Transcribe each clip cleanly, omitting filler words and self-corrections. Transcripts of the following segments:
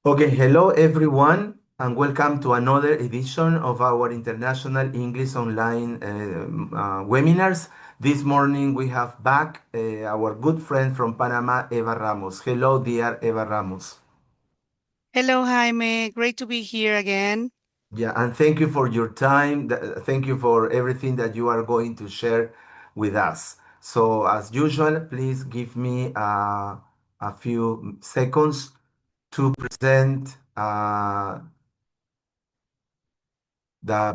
Okay, hello everyone, and welcome to another edition of our International English Online webinars. This morning we have back our good friend from Panama, Eva Ramos. Hello, dear Eva Ramos. Hello, Jaime. Great to be here again. Yeah, and thank you for your time. Thank you for everything that you are going to share with us. So, as usual, please give me a few seconds to present the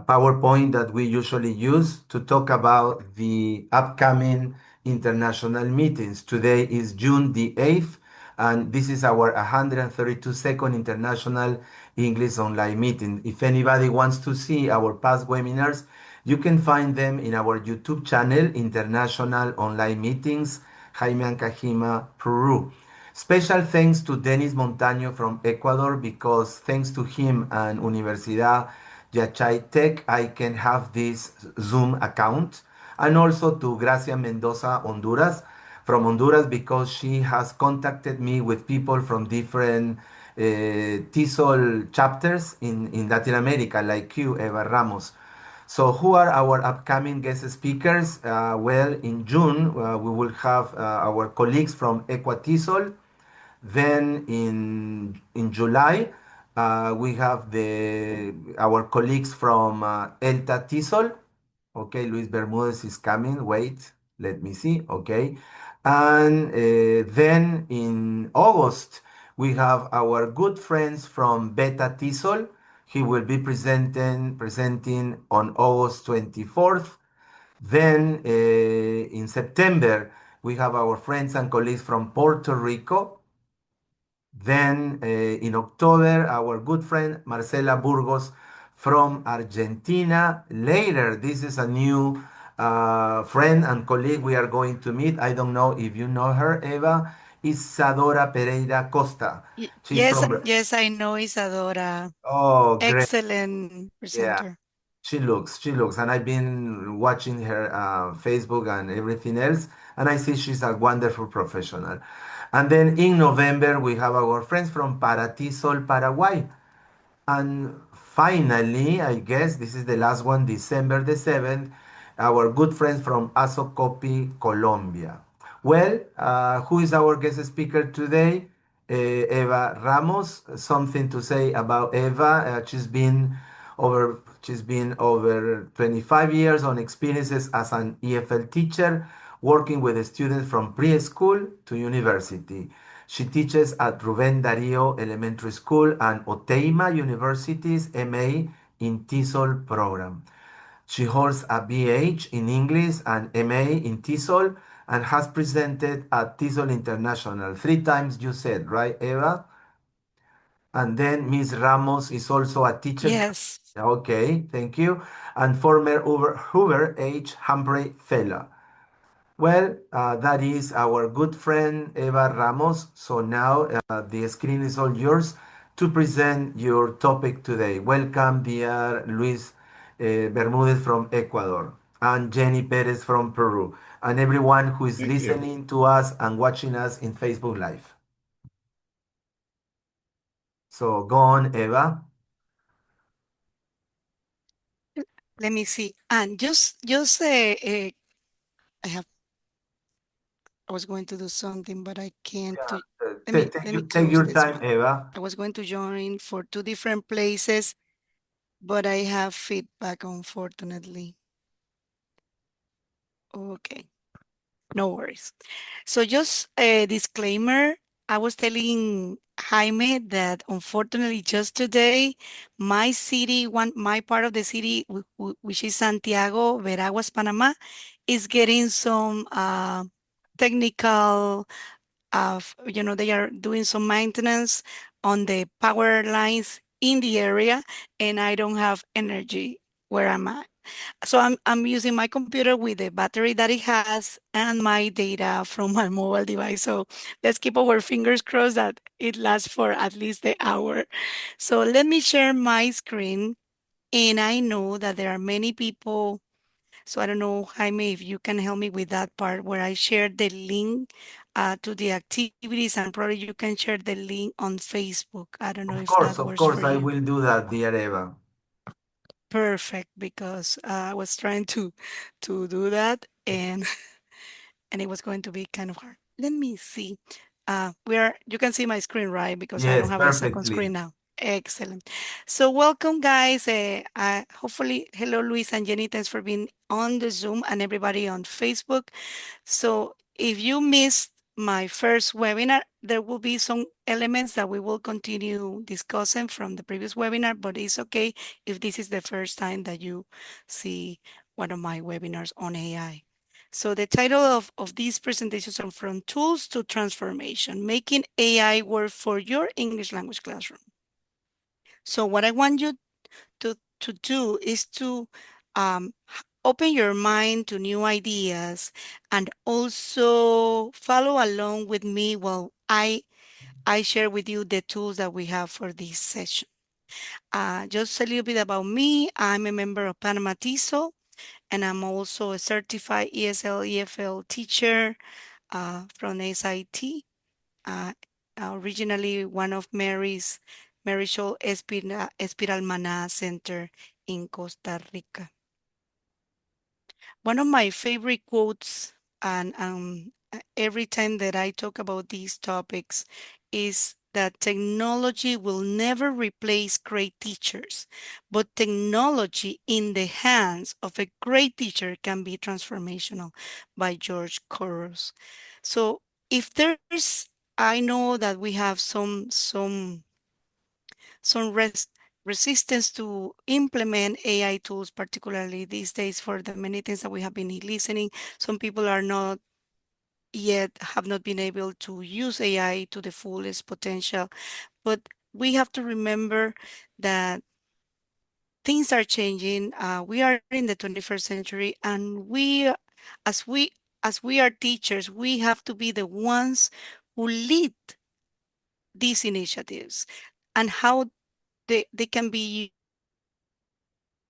PowerPoint that we usually use to talk about the upcoming international meetings. Today is June the 8th, and this is our 132nd International English Online meeting. If anybody wants to see our past webinars, you can find them in our YouTube channel, International Online Meetings, Jaime and Cajima, Peru. Special thanks to Denis Montaño from Ecuador because thanks to him and Universidad Yachay Tech, I can have this Zoom account. And also to Gracia Mendoza, Honduras, from Honduras because she has contacted me with people from different TESOL chapters in Latin America, like you, Eva Ramos. So, who are our upcoming guest speakers? Well, in June, we will have our colleagues from Equatisol. Then in July, we have our colleagues from ELTA TESOL. Okay, Luis Bermudez is coming. Wait, let me see. Okay. And then in August, we have our good friends from Beta TESOL. He will be presenting on August 24th. Then in September, we have our friends and colleagues from Puerto Rico. Then in October, our good friend Marcela Burgos from Argentina. Later, this is a new friend and colleague we are going to meet. I don't know if you know her, Eva. Isadora Pereira Costa. She's Yes, from. yes, I know Isadora. Oh, great. Excellent Yeah. presenter. She looks, and I've been watching her Facebook and everything else, and I see she's a wonderful professional. And then in November, we have our friends from Paratisol, Paraguay. And finally, I guess this is the last one, December the 7th, our good friends from Asocopi, Colombia. Well, who is our guest speaker today? Eva Ramos. Something to say about Eva. She's been over 25 years on experiences as an EFL teacher, working with students from preschool to university. She teaches at Ruben Dario Elementary School and OTEIMA University's MA in TESOL program. She holds a BH in English and MA in TESOL and has presented at TESOL International 3 times, you said, right, Eva? And then Miss Ramos is also a teacher. Yes. Okay, thank you. And former Hubert H. Humphrey Fellow. Well, that is our good friend Eva Ramos. So now the screen is all yours to present your topic today. Welcome, dear Luis Bermudez from Ecuador and Jenny Perez from Peru, and everyone who is Thank you. listening to us and watching us in Facebook Live. So go on, Eva. Let me see. And I have, I was going to do something, but I can't. Yeah, Let me, take, let me take close your this time, one. Eva. I was going to join for two different places, but I have feedback, unfortunately. Okay. No worries. So just a disclaimer. I was telling Jaime that unfortunately just today, my part of the city, which is Santiago, Veraguas, Panama, is getting some technical, they are doing some maintenance on the power lines in the area, and I don't have energy where I'm at. So I'm using my computer with the battery that it has and my data from my mobile device. So let's keep our fingers crossed that it lasts for at least the hour. So let me share my screen. And I know that there are many people. So I don't know, Jaime, if you can help me with that part where I shared the link to the activities, and probably you can share the link on Facebook. I don't know if that Of works for course, I you. will do that, dear Eva. Perfect, because I was trying to do that, and and it was going to be kind of hard. Let me see. You can see my screen, right? Because I don't Yes, have a second perfectly. screen now. Excellent. So welcome, guys. Hopefully, hello, Luis and Jenny. Thanks for being on the Zoom, and everybody on Facebook. So if you missed my first webinar, there will be some elements that we will continue discussing from the previous webinar, but it's okay if this is the first time that you see one of my webinars on AI. So the title of these presentations are From Tools to Transformation, Making AI Work for Your English Language Classroom. So what I want you to do is to open your mind to new ideas, and also follow along with me while I share with you the tools that we have for this session. Just a little bit about me. I'm a member of Panama TESOL, and I'm also a certified ESL EFL teacher from SIT. Uh, Originally one of Mary Scholl Espiralmaná Center in Costa Rica. One of my favorite quotes, and every time that I talk about these topics, is that technology will never replace great teachers, but technology in the hands of a great teacher can be transformational, by George Couros. So if there's, I know that we have some resistance to implement AI tools, particularly these days for the many things that we have been listening. Some people are not yet have not been able to use AI to the fullest potential, but we have to remember that things are changing. We are in the 21st century, and as we, as we are teachers, we have to be the ones who lead these initiatives and how they can be used to transform our classrooms.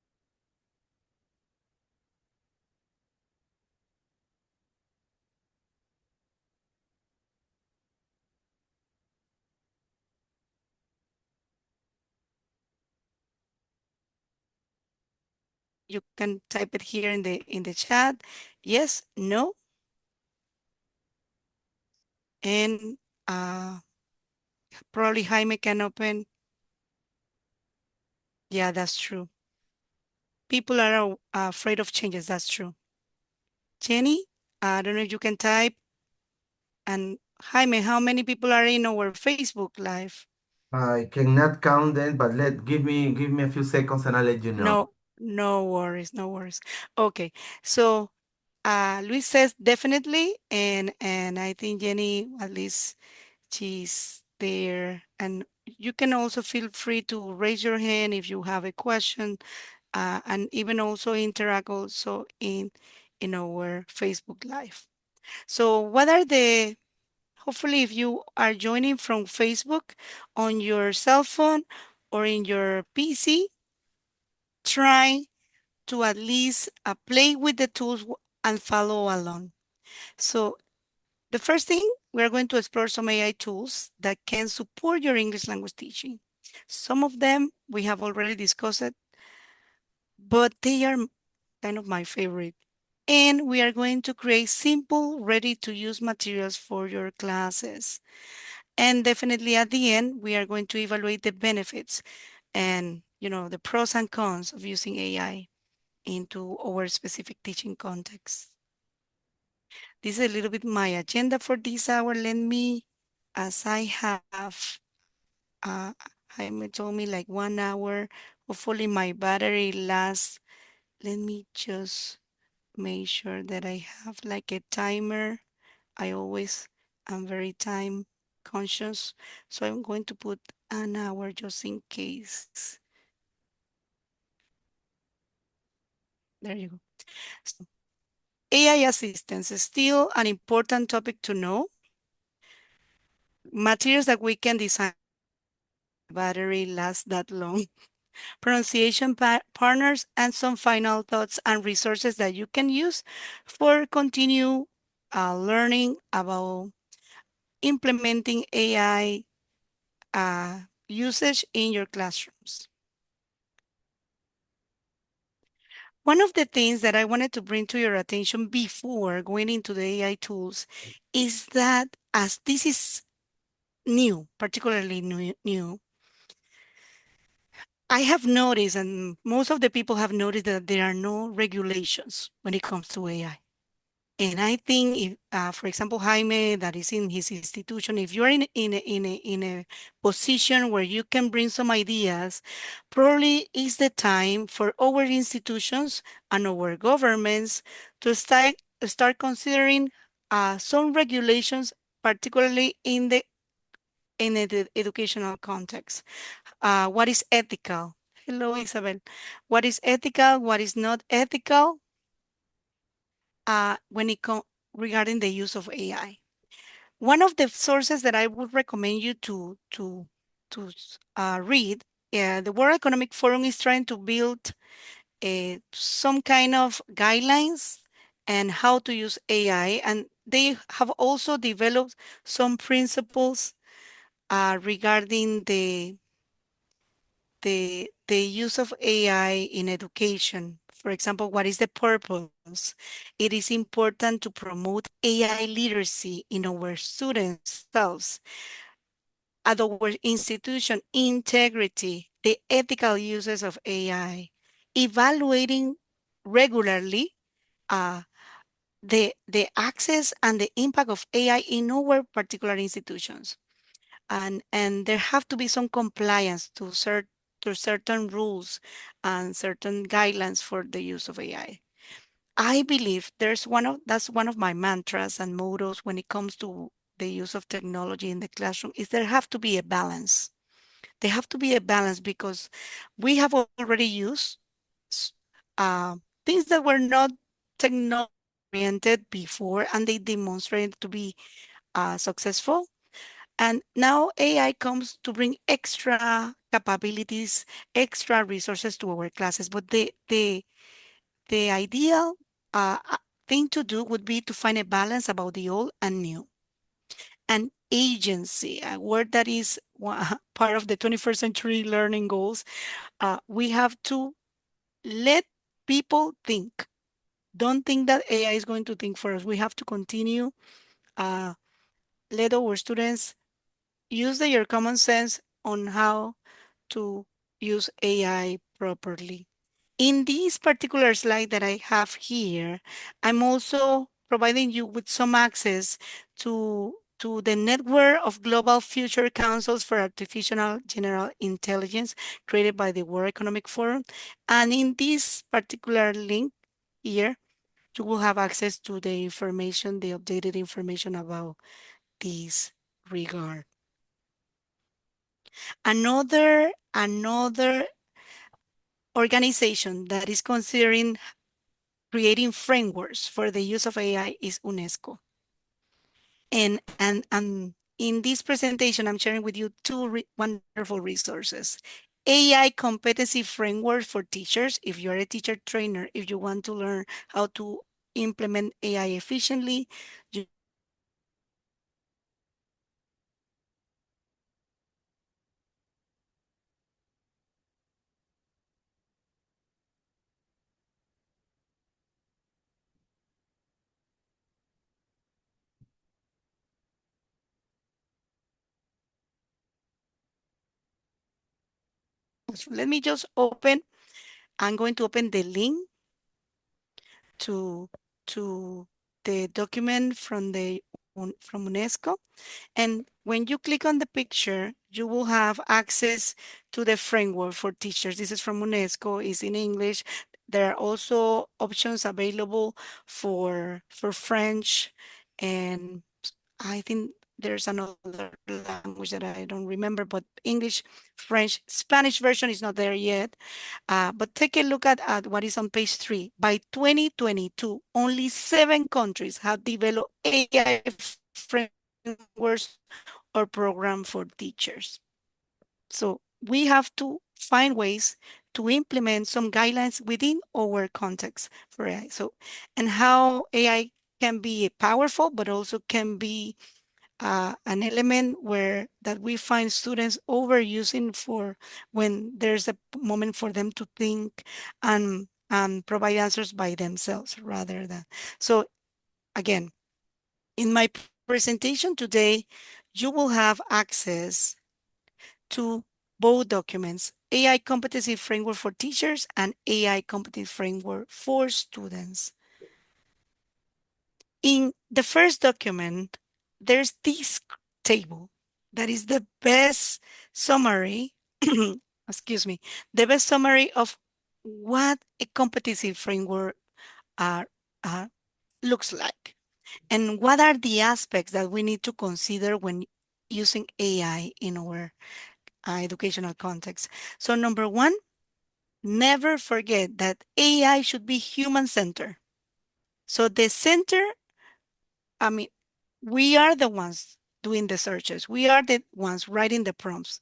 You can type it here in the chat. Yes, no, and probably Jaime can open. Yeah, that's true. People are afraid of changes. That's true. Jenny, I don't know if you can type. And Jaime, how many people are in our Facebook Live? I cannot count them, but give me a few seconds and I'll let you know. No, no worries, no worries. Okay, so Luis says definitely, and I think Jenny, at least she's there. And you can also feel free to raise your hand if you have a question, and even also interact also in our Facebook Live. So what are the, hopefully if you are joining from Facebook on your cell phone or in your PC, try to at least play with the tools and follow along. So the first thing, we're going to explore some AI tools that can support your English language teaching. Some of them we have already discussed it, but they are kind of my favorite. And we are going to create simple, ready to use materials for your classes. And definitely at the end, we are going to evaluate the benefits and, the pros and cons of using AI into our specific teaching context. This is a little bit my agenda for this hour. Let me, as I have, uh, Jaime told me like 1 hour. Hopefully my battery lasts. Let me just make sure that I have like a timer. I always am very time conscious. So I'm going to put an hour just in case. There you go. So AI assistance is still an important topic to know. Materials that we can design battery lasts that long. Pronunciation partners, and some final thoughts and resources that you can use for continue learning about implementing AI usage in your classrooms. One of the things that I wanted to bring to your attention before going into the AI tools is that as this is new, particularly new, I have noticed, and most of the people have noticed that there are no regulations when it comes to AI. And I think, if, for example, Jaime, that is in his institution, if you're in a position where you can bring some ideas, probably is the time for our institutions and our governments to start considering some regulations, particularly in the educational context. What is ethical? Hello, Isabel. What is ethical? What is not ethical? When it comes regarding the use of AI. One of the sources that I would recommend you to read, the World Economic Forum is trying to build some kind of guidelines and how to use AI, and they have also developed some principles regarding the use of AI in education. For example, what is the purpose? It is important to promote AI literacy in our students themselves, at our institution, integrity, the ethical uses of AI, evaluating regularly uh, the access and the impact of AI in our particular institutions. And there have to be some compliance to certain rules and certain guidelines for the use of AI. I believe that's one of my mantras and mottos when it comes to the use of technology in the classroom is there have to be a balance. There have to be a balance because we have already used s- uh, things that were not technology oriented before and they demonstrated to be successful. And now AI comes to bring extra capabilities, extra resources to our classes. But the ideal thing to do would be to find a balance about the old and new. And agency, a word that is part of the 21st century learning goals. We have to let people think. Don't think that AI is going to think for us. We have to continue, uh, let our students use their common sense on how to use AI properly. In this particular slide that I have here, I'm also providing you with some access to the network of global future councils for artificial general intelligence created by the World Economic Forum. And in this particular link here, you will have access to the information, the updated information about this regard. Another organization that is considering creating frameworks for the use of AI is UNESCO. And in this presentation, I'm sharing with you two wonderful resources. AI competency framework for teachers. If you're a teacher trainer, if you want to learn how to implement AI efficiently, you will have access to this framework. So let me just open. I'm going to open the link to to the document from UNESCO. And when you click on the picture, you will have access to the framework for teachers. This is from UNESCO, it's in English. There are also options available for French, and I think there's another language that I don't remember, but English, French, Spanish version is not there yet. But take a look at what is on page 3. By 2022, only 7 countries have developed AI frameworks or program for teachers. So we have to find ways to implement some guidelines within our context for AI. So, and how AI can be powerful, but also can be an element where that we find students overusing for when there's a moment for them to think and provide answers by themselves rather than. So again, in my presentation today, you will have access to both documents, AI competency framework for teachers and AI competency framework for students. In the first document, there's this table that is the best summary, excuse me, the best summary of what a competency framework uh, uh, looks like and what are the aspects that we need to consider when using AI in our educational context. So number one, never forget that AI should be human centered. So the center, I mean, we are the ones doing the searches. We are the ones writing the prompts.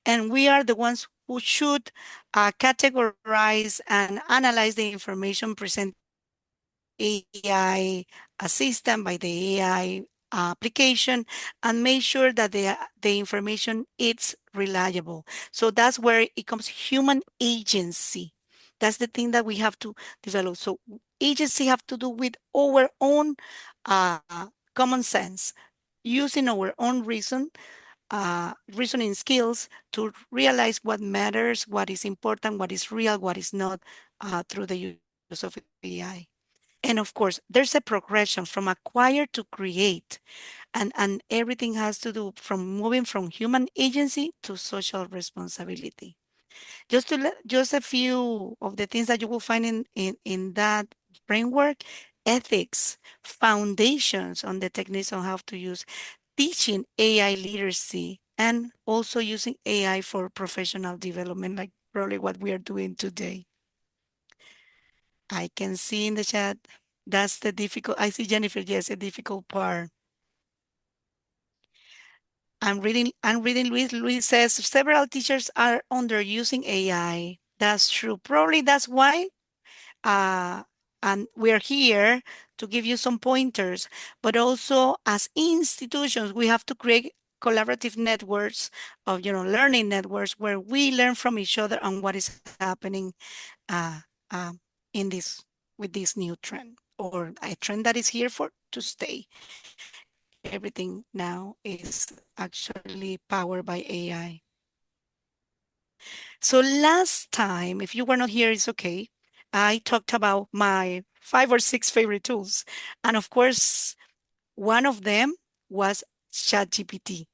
And we are the ones who should categorize and analyze the information presented by the AI assistant, by the AI application, and make sure that the information is reliable. So that's where it comes human agency. That's the thing that we have to develop. So agency have to do with our own common sense, using our own reasoning skills to realize what matters, what is important, what is real, what is not through the use of AI. And of course, there's a progression from acquire to create, and everything has to do from moving from human agency to social responsibility. Just a few of the things that you will find in that framework: ethics, foundations on the techniques on how to use, teaching AI literacy, and also using AI for professional development, like probably what we are doing today. I can see in the chat that's the difficult. I see Jennifer, yes, a difficult part. I'm reading Luis. Luis says several teachers are underusing AI. That's true. Probably that's why uh, and we're here to give you some pointers, but also as institutions, we have to create collaborative networks of, learning networks where we learn from each other on what is happening uh, uh, in this with this new trend or a trend that is here for to stay. Everything now is actually powered by AI. So last time, if you were not here, it's okay. I talked about my 5 or 6 favorite tools. And of course, one of them was ChatGPT.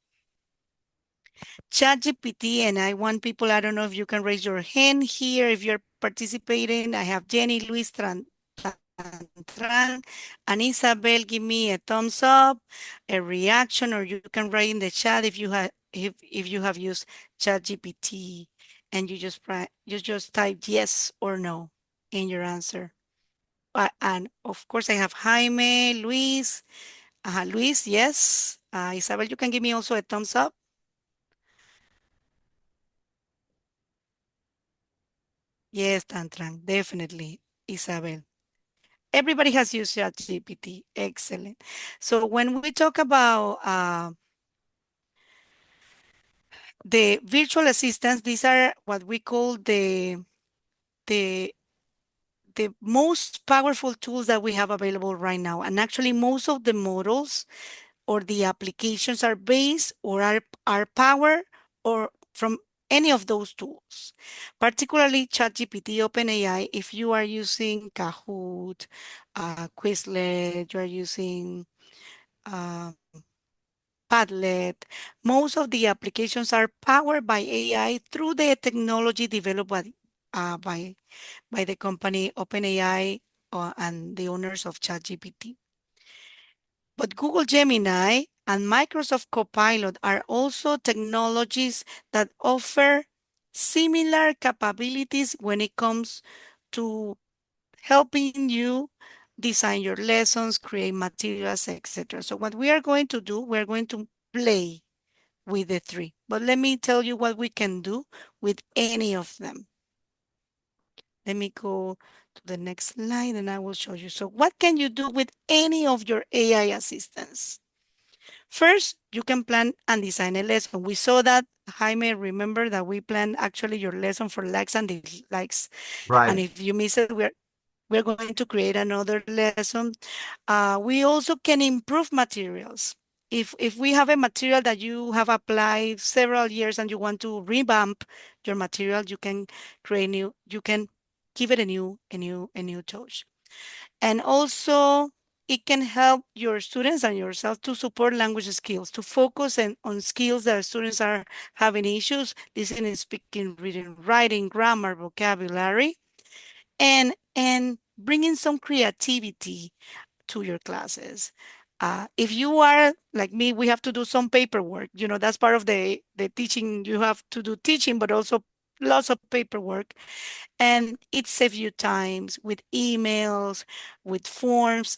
ChatGPT, and I want people, I don't know if you can raise your hand here if you're participating. I have Jenny, Luis, Tran, and Isabel. Give me a thumbs up, a reaction, or you can write in the chat if you have used ChatGPT and you just type yes or no in your answer. And of course, I have Jaime, Luis. Luis, yes. Isabel, you can give me also a thumbs up. Yes, Tantran, definitely. Isabel. Everybody has used ChatGPT. Excellent. So when we talk about the virtual assistants, these are what we call the the most powerful tools that we have available right now. And actually, most of the models or the applications are based or are powered or from any of those tools, particularly ChatGPT, OpenAI. If you are using Kahoot, Quizlet, you are using um, Padlet, most of the applications are powered by AI through the technology developed by the company OpenAI and the owners of ChatGPT. But Google Gemini and Microsoft Copilot are also technologies that offer similar capabilities when it comes to helping you design your lessons, create materials, etc. So what we are going to do, we're going to play with the three. But let me tell you what we can do with any of them. Let me go to the next slide and I will show you. So what can you do with any of your AI assistants? First, you can plan and design a lesson. We saw that, Jaime, remember that we planned actually your lesson for likes and dislikes. And Right. if you miss it, we're going to create another lesson. We also can improve materials. If we have a material that you have applied several years and you want to revamp your material, you can create new, you can give it a new touch. And also, it can help your students and yourself to support language skills, to focus on skills that students are having issues, listening, speaking, reading, writing, grammar, vocabulary, and bringing some creativity to your classes. If you are like me, we have to do some paperwork. That's part of the teaching. You have to do teaching, but also lots of paperwork. And it saves you times with emails, with forms.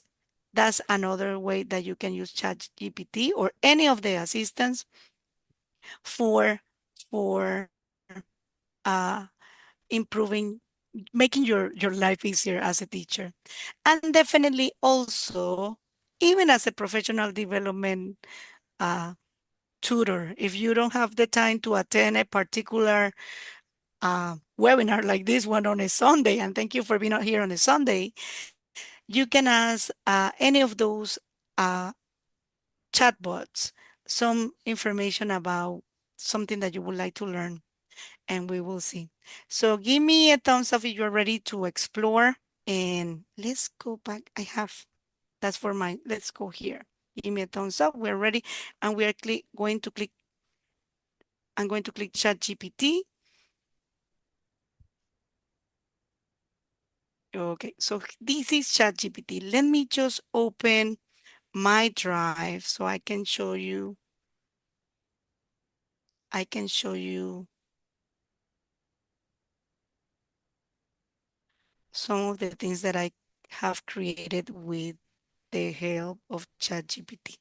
That's another way that you can use ChatGPT or any of the assistants for for improving, making your life easier as a teacher. And definitely also, even as a professional development uh, tutor, if you don't have the time to attend a particular webinar like this one on a Sunday, and thank you for being out here on a Sunday, you can ask any of those uh, chatbots some information about something that you would like to learn, and we will see. So give me a thumbs up if you're ready to explore. And let's go back. That's for my, let's go here. Give me a thumbs up. We're ready. And we are going to click, I'm going to click Chat GPT. Okay, so this is Chat GPT. Let me just open my drive so I can show you some of the things that I have created with the help of Chat GPT.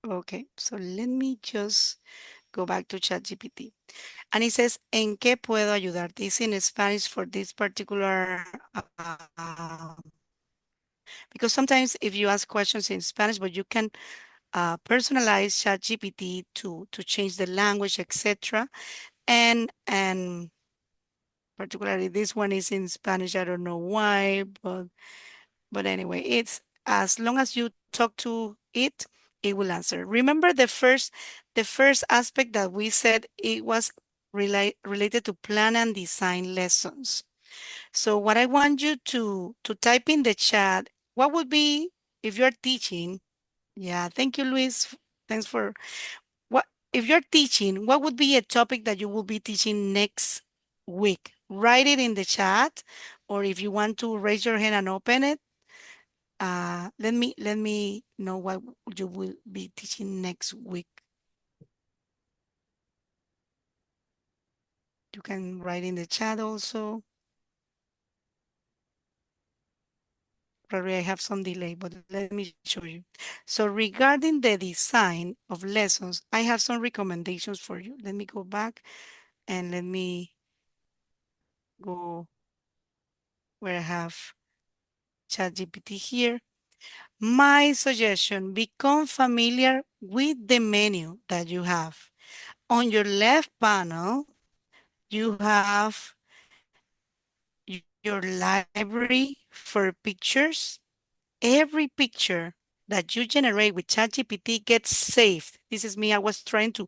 Okay, so let me just go back to Chat GPT. And it says, ¿En qué puedo ayudarte? It's in Spanish for this particular, because sometimes if you ask questions in Spanish, but you can personalize ChatGPT to change the language, etc. And particularly this one is in Spanish. I don't know why, but anyway, it's as long as you talk to it will answer. Remember the first aspect that we said it was related to plan and design lessons. So what I want you to type in the chat, what would be if you're teaching? Yeah, thank you, Luis. Thanks for what if you're teaching, what would be a topic that you will be teaching next week? Write it in the chat, or if you want to raise your hand and open it, let me know what you will be teaching next week. You can write in the chat also. Probably I have some delay, but let me show you. So regarding the design of lessons, I have some recommendations for you. Let me go back and let me go where I have ChatGPT here. My suggestion, become familiar with the menu that you have. On your left panel, you have your library for pictures. Every picture that you generate with ChatGPT gets saved. This is me. I was trying to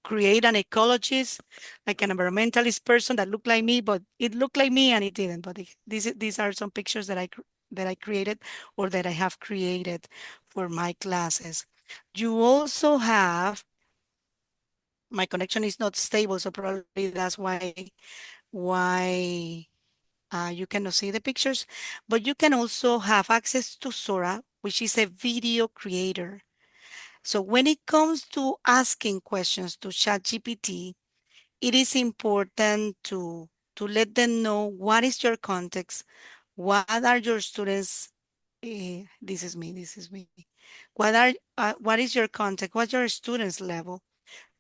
create an ecologist, like an environmentalist person that looked like me, but it looked like me and it didn't. But these are some pictures that I created or that I have created for my classes. You also have, my connection is not stable, so probably that's why You cannot see the pictures, but you can also have access to Sora, which is a video creator. So when it comes to asking questions to ChatGPT, it is important to let them know what is your context, what are your students. This is me. This is me. What is your context? What's your students level?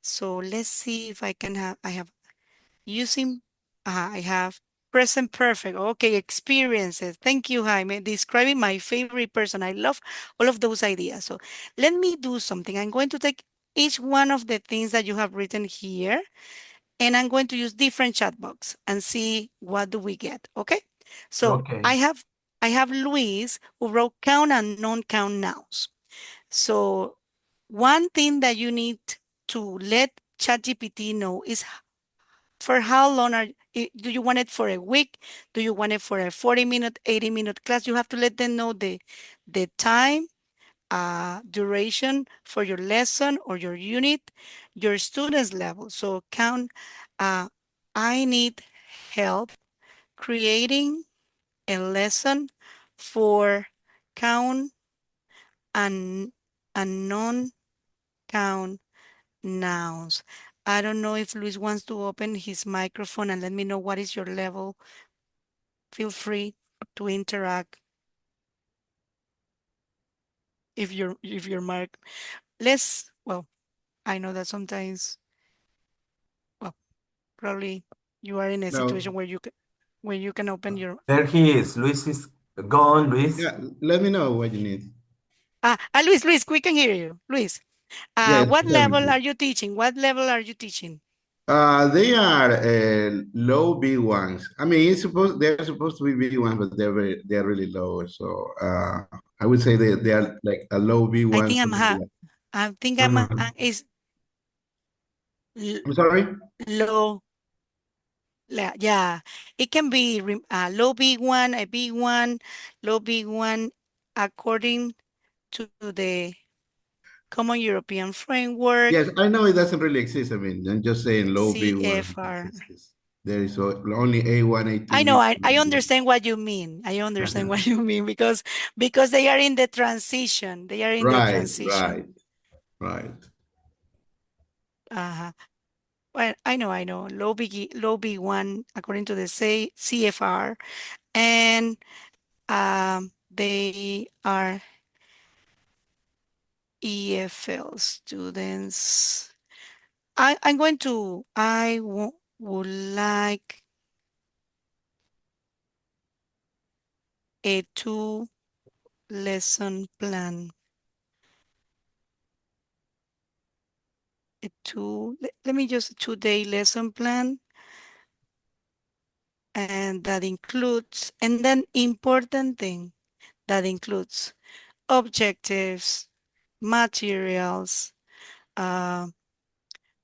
So let's see if I can have. I have using. I have present perfect. Okay, experiences. Thank you, Jaime. Describing my favorite person. I love all of those ideas. So let me do something. I'm going to take each one of the things that you have written here, and I'm going to use different chat box and see what do we get. Okay. So Okay. I have Luis who wrote count and non-count nouns. So one thing that you need to let ChatGPT know is for how long do you want it for a week? Do you want it for a 40-minute, 80-minute class? You have to let them know the time, duration for your lesson or your unit, your students level. So count, uh, I need help creating a lesson for count and non-count nouns. I don't know if Luis wants to open his microphone and let me know what is your level. Feel free to interact if your mark. Well, I know that sometimes, well, probably you are in a No, situation where you can open your. There he is. Luis is gone, Luis. yeah, let me know what you need. Luis, we can hear you. Luis, Yes, what tell me, level are please. you teaching? What level are you teaching? They are low B1s. I mean, they're supposed to be B1s, but they're really low. So I would say they are like a low I B1, think something like that. I think Mhm. is l- I'm sorry. low. Yeah, it can be low B1, a B1, low B1, according to the Common European Framework, Yes, I know it doesn't really exist. I mean, I'm just saying low B1 because CFR. there is only A1, I A2, know, B2. I understand what you mean. I understand what you mean because they are in the transition. They are in the Right, transition. right, right. Uh-huh. Well, I know. Low B1 according to the CFR, and they are EFL students. Would like a lesson plan. Let me just 2-day lesson plan, and that includes, and then important thing that includes objectives, materials, uh,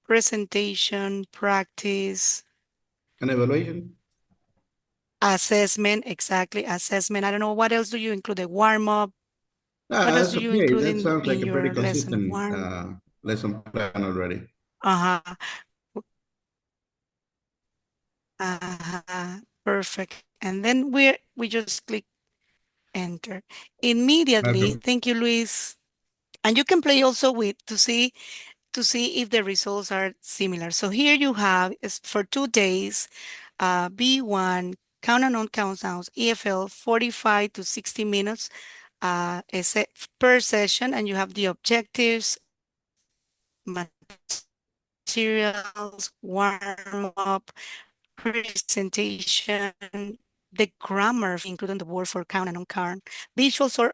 presentation, practice, An evaluation? assessment, exactly, assessment. I don't know, what else do you include? A warm up. What else That's do you okay. include That in sounds like a pretty your lesson? consistent lesson plan already. Uh-huh. Perfect. And then we just click enter. Immediately, Okay. thank you, Luis. And you can play also with to see if the results are similar. So here you have is for 2 days, B1, count and non-count sounds, EFL, 45 to 60 minutes per session, and you have the objectives, materials, warm up, presentation, the grammar, including the word for count and non-count, visuals for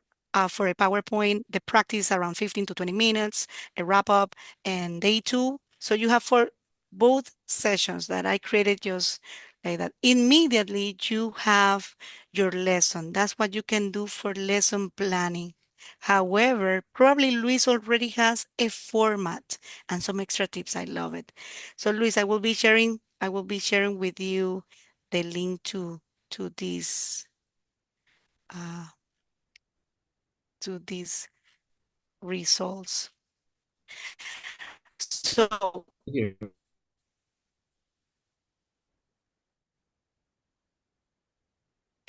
a PowerPoint, the practice around 15 to 20 minutes, a wrap up, and day two. So you have for both sessions that I created just like that. Immediately you have your lesson. That's what you can do for lesson planning. However, probably Luis already has a format and some extra tips. I love it. So Luis, I will be sharing with you the link to these uh, to these results. So Here.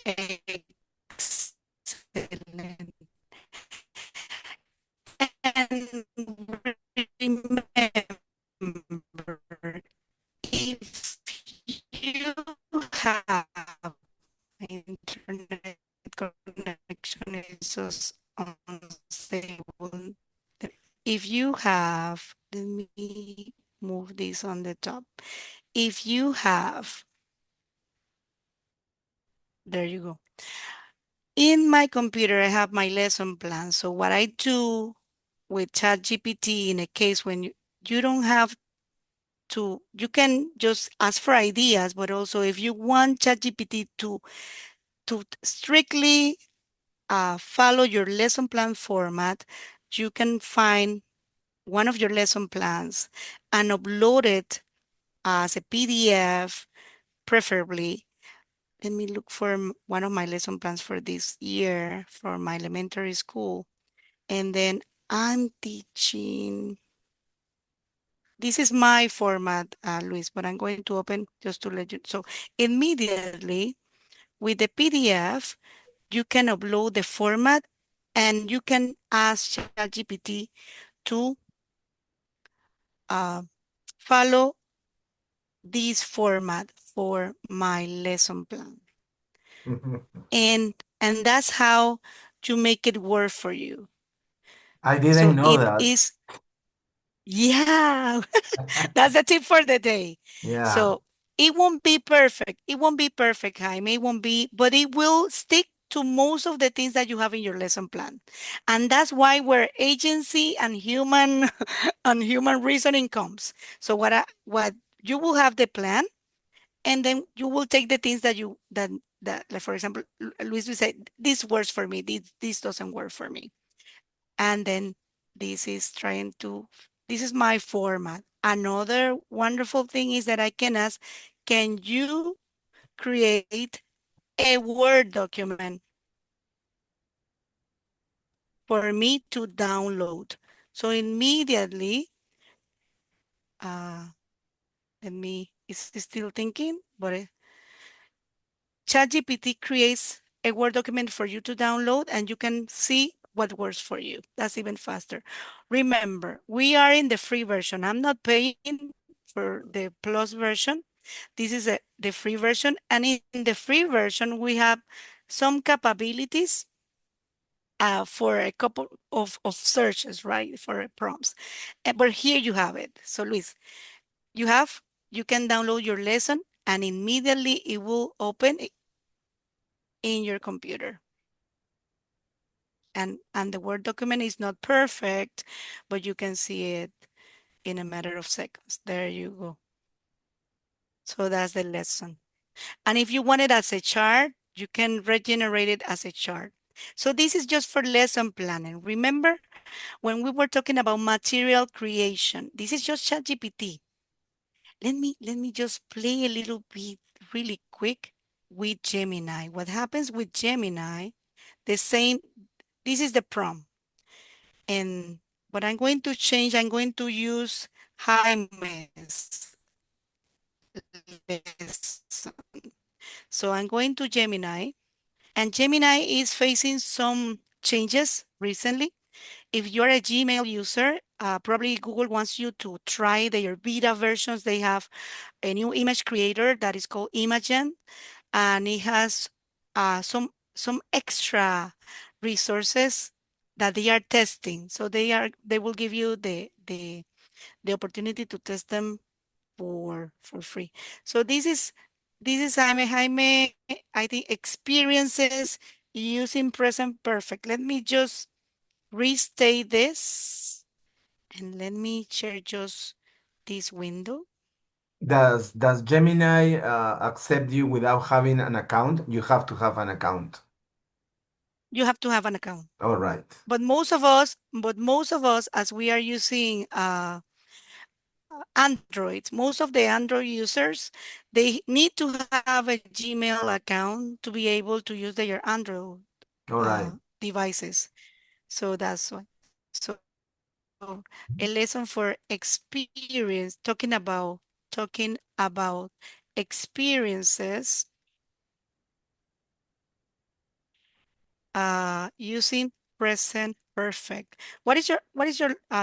Excellent. And remember, if you have internet connection is just unstable. If you have, let me move this on the top. If you have, there you go. In my computer, I have my lesson plan. So what I do with ChatGPT in a case when you don't have to, you can just ask for ideas, but also if you want ChatGPT to strictly follow your lesson plan format, you can find one of your lesson plans and upload it as a PDF, preferably. Let me look for one of my lesson plans for this year for my elementary school. And then I'm teaching. This is my format, Luis, but I'm going to open just to let you. So immediately with the PDF, you can upload the format and you can ask ChatGPT to uh, follow this format for my lesson plan. And that's how you make it work for you. I So didn't know it that. is, yeah, that's the tip for the day. Yeah. So it won't be perfect. It won't be perfect, Jaime. It won't be, but it will stick to most of the things that you have in your lesson plan. And that's why where agency and human and human reasoning comes. So what you will have the plan, and then you will take the things that that like for example, Luis will say, this works for me, this doesn't work for me. And then this is trying to, this is my format. Another wonderful thing is that I can ask, can you create a Word document for me to download? So immediately, uh, let me, it's still thinking, but ChatGPT creates a Word document for you to download and you can see what works for you. That's even faster. Remember, we are in the free version. I'm not paying for the plus version. This is the free version. And in the free version, we have some capabilities for a couple of searches, right? For prompts. But here you have it. So Luis, you have, you can download your lesson and immediately it will open in your computer. And the Word document is not perfect, but you can see it in a matter of seconds. There you go. So that's the lesson. And if you want it as a chart, you can regenerate it as a chart. So this is just for lesson planning. Remember when we were talking about material creation, this is just ChatGPT. Let me just play a little bit really quick with Gemini. What happens with Gemini, the same, this is the prompt. And what I'm going to change, I'm going to use Jaime's lesson. So I'm going to Gemini, and Gemini is facing some changes recently. If you're a Gmail user, probably Google wants you to try their beta versions. They have a new image creator that is called Imagen, and it has some extra resources that they are testing. So they will give you the opportunity to test them for free. So this is Jaime, I think experiences using present perfect. Let me just restate this and let me share just this window. Does Gemini accept you without having an account? You have to have an account. You have to have an account. All right. But most of us, as we are using Android, most of the Android users, they need to have a Gmail account to be able to use their Android All right. devices. So that's why. So a lesson for experience, talking about experiences using present perfect. What is your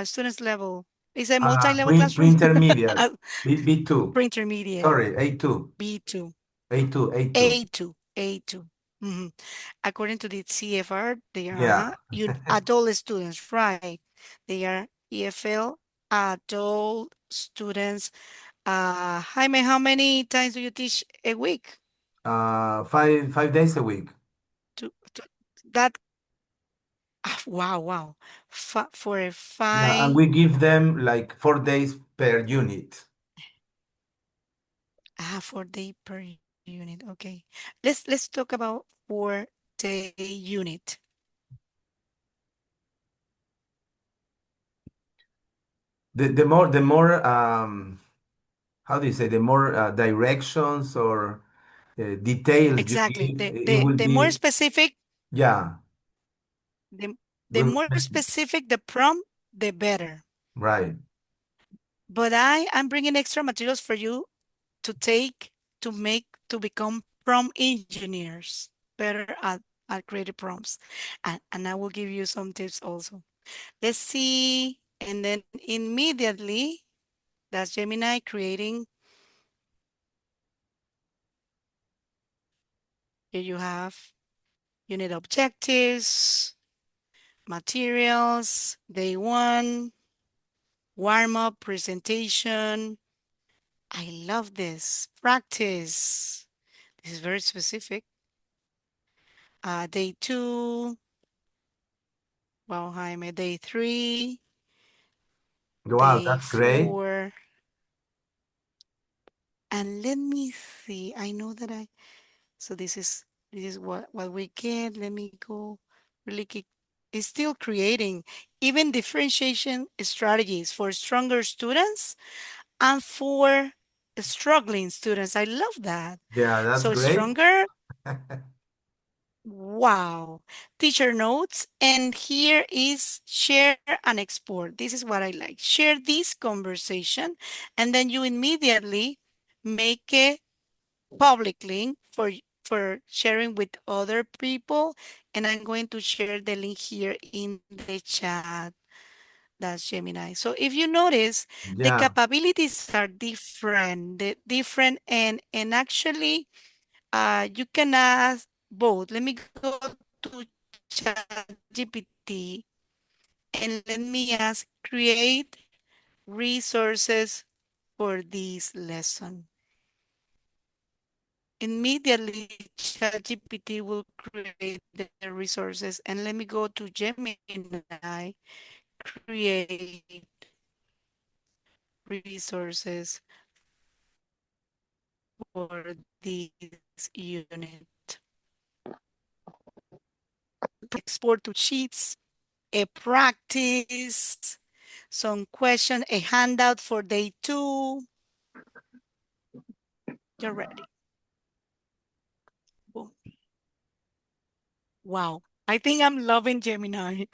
students level? Is it multi-level classroom? Pre-intermediate, Uh, B2. Pre-intermediate, Sorry, A2. B2, A2, A2. A2, A2. According to the CFR, they are Yeah. adult students, right? They are EFL adult students. Jaime, how many times do you teach a week? Five days a week. To that wow, wow. For a Yeah, and five we give them like 4 days per unit. 4 day per unit. Okay. Let's talk about 4 day unit. The more how do you say, the more directions or details you Exactly. give, The it the will the more be, specific, yeah, the we will more make it. specific the prompt, the better. Right. But I'm bringing extra materials for you to take to become prompt engineers, better at creating prompts. And I will give you some tips also. Let's see. And then immediately, that's Gemini creating. Here you have unit objectives, materials, day one, warm up presentation. I love this. Practice. This is very specific. Day two. Wow, Jaime. Day three. Wow, Day that's great. four. And let me see. I know that so this is what we get. Let me go really quick. It's still creating even differentiation strategies for stronger students and for struggling students. I love that. Yeah, that's So great. stronger, wow. Teacher notes, and here is share and export. This is what I like. Share this conversation, and then you immediately make a public link for sharing with other people, and I'm going to share the link here in the chat. That's Gemini. So if you notice, the Yeah, capabilities are different, and actually, you can ask both. Let me go to ChatGPT and let me ask create resources for this lesson. Immediately, ChatGPT will create the resources. And let me go to Gemini, create resources for this unit. Export to sheets, a practice, some question, a handout for day two. You're ready. Boom. Wow. I think I'm loving Gemini.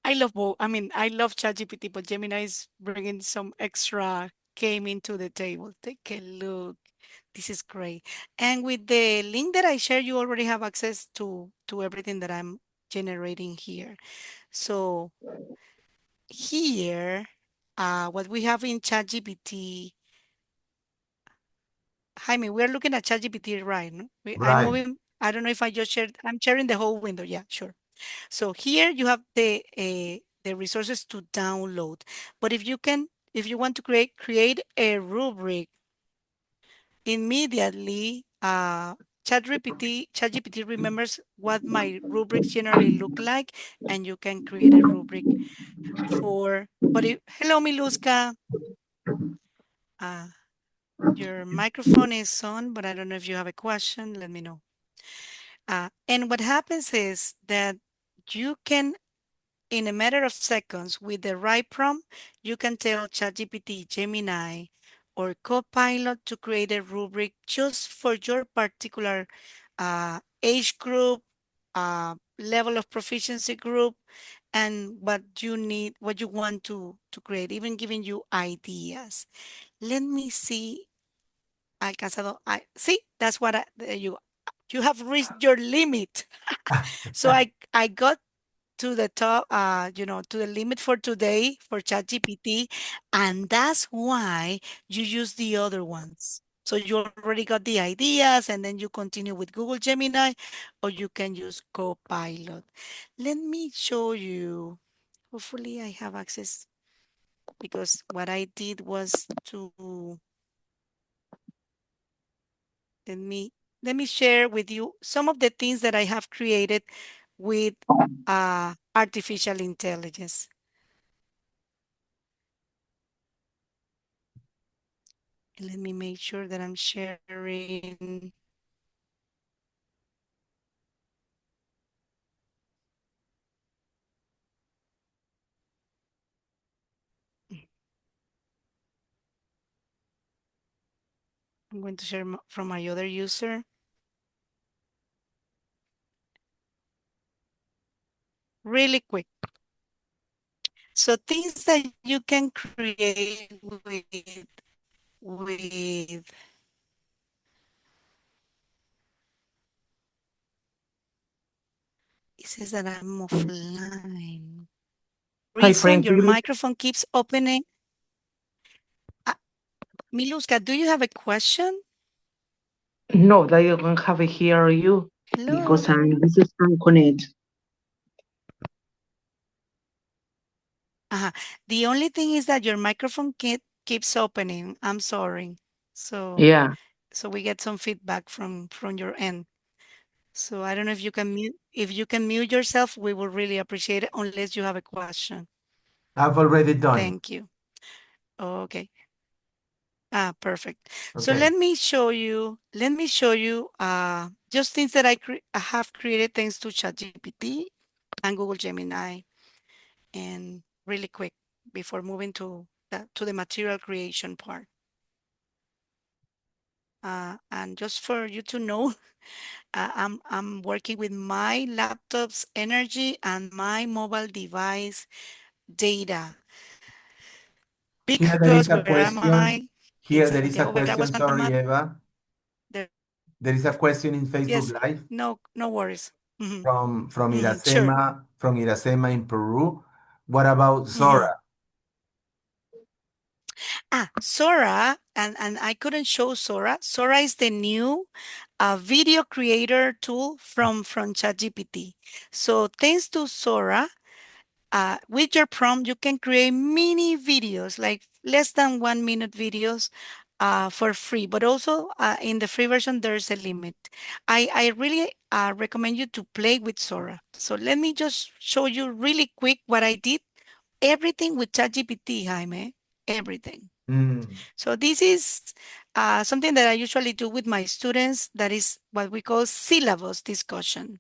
I love both. I mean, I love ChatGPT, but Gemini is bringing some extra game into the table. Take a look. This is great. And with the link that I share, you already have access to everything that I'm generating here. So here, what we have in ChatGPT, Jaime, we're looking at ChatGPT, right? No? I'm right. moving. I don't know if I just shared. I'm sharing the whole window. Yeah, sure. So here you have the resources to download. But if you want to create a rubric immediately, ChatGPT remembers what my rubrics generally look like, and you can create a rubric for. Hello, Miluska. Uh, your microphone is on, but I don't know if you have a question. Let me know. And what happens is that you can, in a matter of seconds, with the right prompt, you can tell ChatGPT, Gemini, or Copilot to create a rubric just for your particular age group, level of proficiency group, and what you need, what you want to create, even giving you ideas. Let me see. Alcanzado. See, that's what there you go. You have reached your limit. So I got to the top, to the limit for today for ChatGPT, and that's why you use the other ones. So you already got the ideas, and then you continue with Google Gemini, or you can use Copilot. Let me show you. Hopefully, I have access because what I did was to let me let me share with you some of the things that I have created with artificial intelligence. Let me make sure that I'm sharing. I'm going to share from my other user. Really quick. So things that you can create with it says that I'm offline. Hi, Reason Frank. your microphone keeps opening. Miluska, do you have a question? No, I don't have to hear you because Hello. this is unconnected. The only thing is that your microphone keeps opening. I'm sorry. So Yeah. so we get some feedback from your end. So I don't know if you can mute yourself, we will really appreciate it unless you have a question. I've already done it. Thank you. Okay. Perfect. So Okay. let me show you just things that I have created thanks to ChatGPT and Google Gemini, and really quick before moving to the material creation part. And just for you to know, I'm working with my laptop's energy and my mobile device data. Here there is Because a where am question. I? In Here there is a Santiago question. Veraguas, Panama. Sorry, Eva. There, There is a question in Facebook yes, Live no worries. from Sure. Iracema in Peru. What about hmm Zora? Sora, and I couldn't show Sora. Sora is the new video creator tool from ChatGPT. So thanks to Sora, with your prompt, you can create mini videos, like less than 1 minute videos for free. But also in the free version, there's a limit. I really recommend you to play with Sora. So let me just show you really quick what I did. Everything with ChatGPT, Jaime. Everything. Mm. So this is something that I usually do with my students. That is what we call syllabus discussion.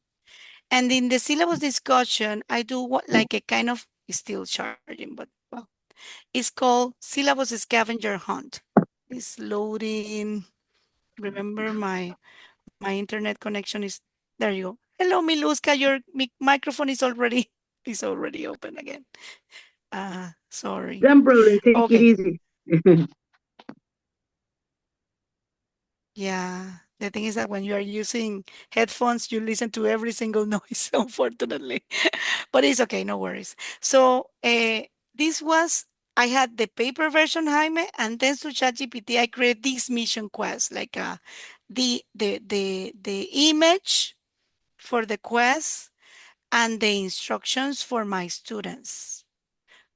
And in the syllabus discussion, I do what like a kind of it's still charging, but well, it's called syllabus scavenger hunt. It's loading. Remember my internet connection is there you go. Hello, Miluska, your microphone is already is already open again. Sorry. No problem. Take it Okay. easy. Yeah. The thing is that when you are using headphones, you listen to every single noise, unfortunately. But it's okay, no worries. So this was I had the paper version, Jaime, and thanks to ChatGPT, I created this mission quest, like the image for the quest and the instructions for my students,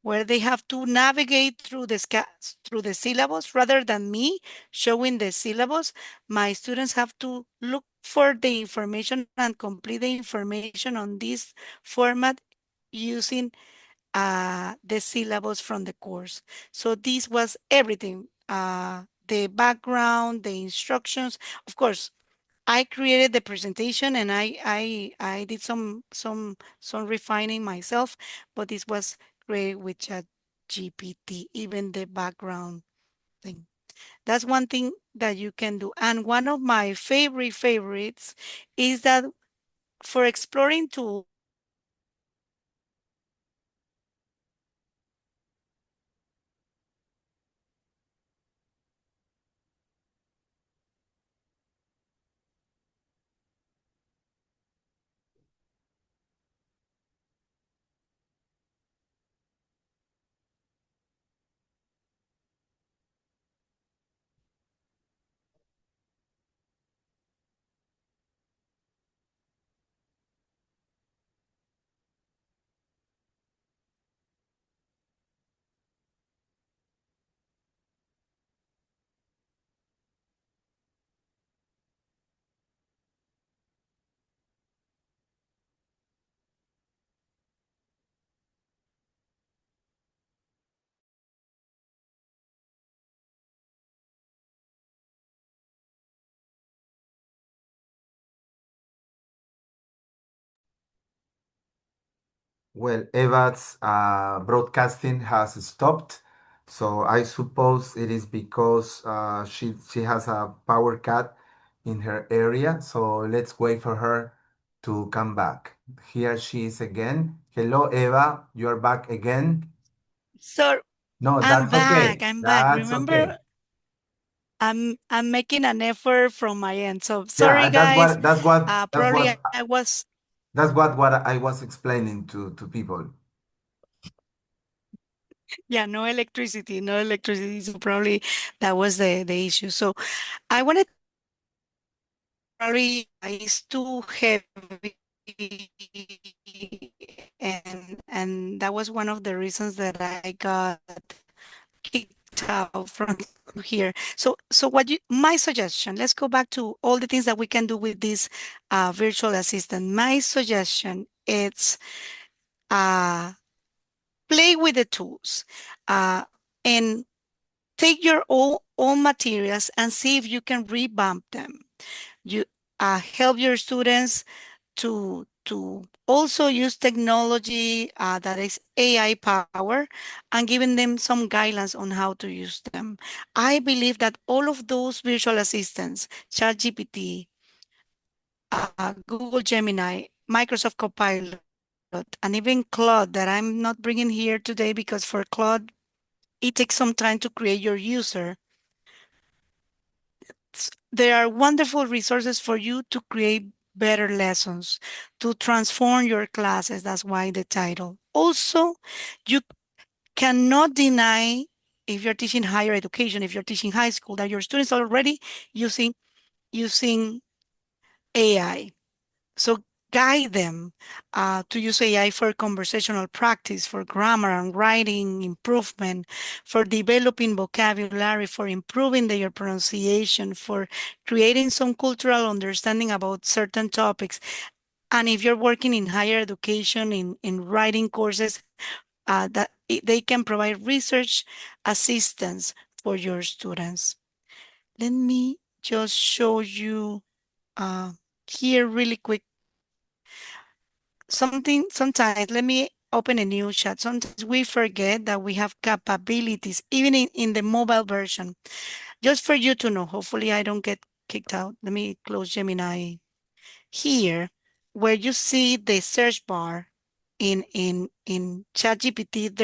where they have to navigate through through the syllabus rather than me showing the syllabus. My students have to look for the information and complete the information on this format using the syllabus from the course. So this was everything. The background, the instructions. Of course, I created the presentation and I did some refining myself, but this was created with Chat GPT, even the background thing. That's one thing that you can do. And one of my favorites is that for exploring tools, Well, Eva's broadcasting has stopped, so I suppose it is because she has a power cut in her area. So let's wait for her to come back. Here she is again. Hello, Eva. You are back again. So No, I'm that's back. okay. I'm back. That's Remember, okay. I'm making an effort from my end. So Yeah, sorry, and that's guys. what that's what that's Probably what I was, that's what I was explaining to people. yeah, no electricity, no electricity. So probably that was the issue. So I wanted to share with you probably it's too heavy, and that was one of the reasons that I got kicked out from here. So what you my suggestion, let's go back to all the things that we can do with this virtual assistant. My suggestion is uh play with the tools and take your own materials and see if you can revamp them. You help your students to also use technology that is AI power and giving them some guidelines on how to use them. I believe that all of those virtual assistants, ChatGPT, Google Gemini, Microsoft Copilot, and even Claude that I'm not bringing here today because for Claude, it takes some time to create your user. There are wonderful resources for you to create better lessons, to transform your classes. That's why the title. Also, you cannot deny if you're teaching higher education, if you're teaching high school, that your students are already using AI. So guide them to use AI for conversational practice, for grammar and writing improvement, for developing vocabulary, for improving their pronunciation, for creating some cultural understanding about certain topics. And if you're working in higher education, in writing courses, they can provide research assistance for your students. Let me just show you uh, here really quick something. Sometimes let me open a new chat. Sometimes we forget that we have capabilities even in the mobile version. Just for you to know, hopefully I don't get kicked out. Let me close Gemini. Here where you see the search bar in ChatGPT,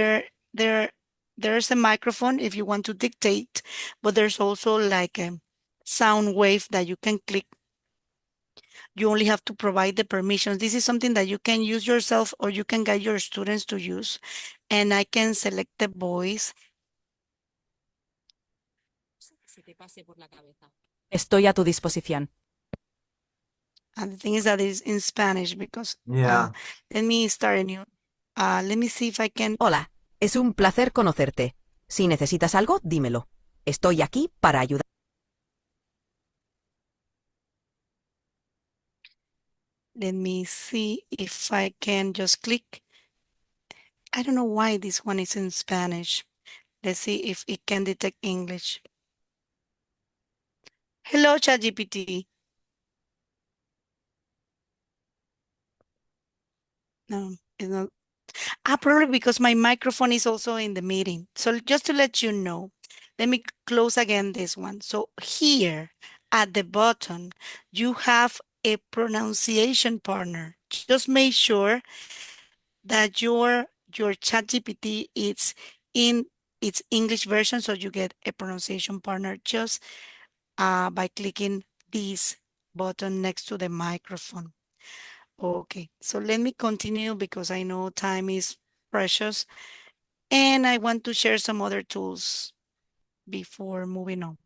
there there's a microphone if you want to dictate, but there's also like a sound wave that you can click. You only have to provide the permissions. This is something that you can use yourself or you can guide your students to use. And I can select the voice. Estoy a tu disposición. And the thing is that it's in Spanish because Yeah. let me start a new. Let me see if I can. Hola, es un placer conocerte. Si necesitas algo, dímelo. Estoy aquí para ayudar. Let me see if I can just click. I don't know why this one is in Spanish. Let's see if it can detect English. Hello, ChatGPT. No, it's not. Probably because my microphone is also in the meeting. So just to let you know, let me close again this one. So here at the bottom, you have a pronunciation partner. Just make sure that your ChatGPT is in its English version, so you get a pronunciation partner just by clicking this button next to the microphone. Okay, so let me continue because I know time is precious and I want to share some other tools before moving on.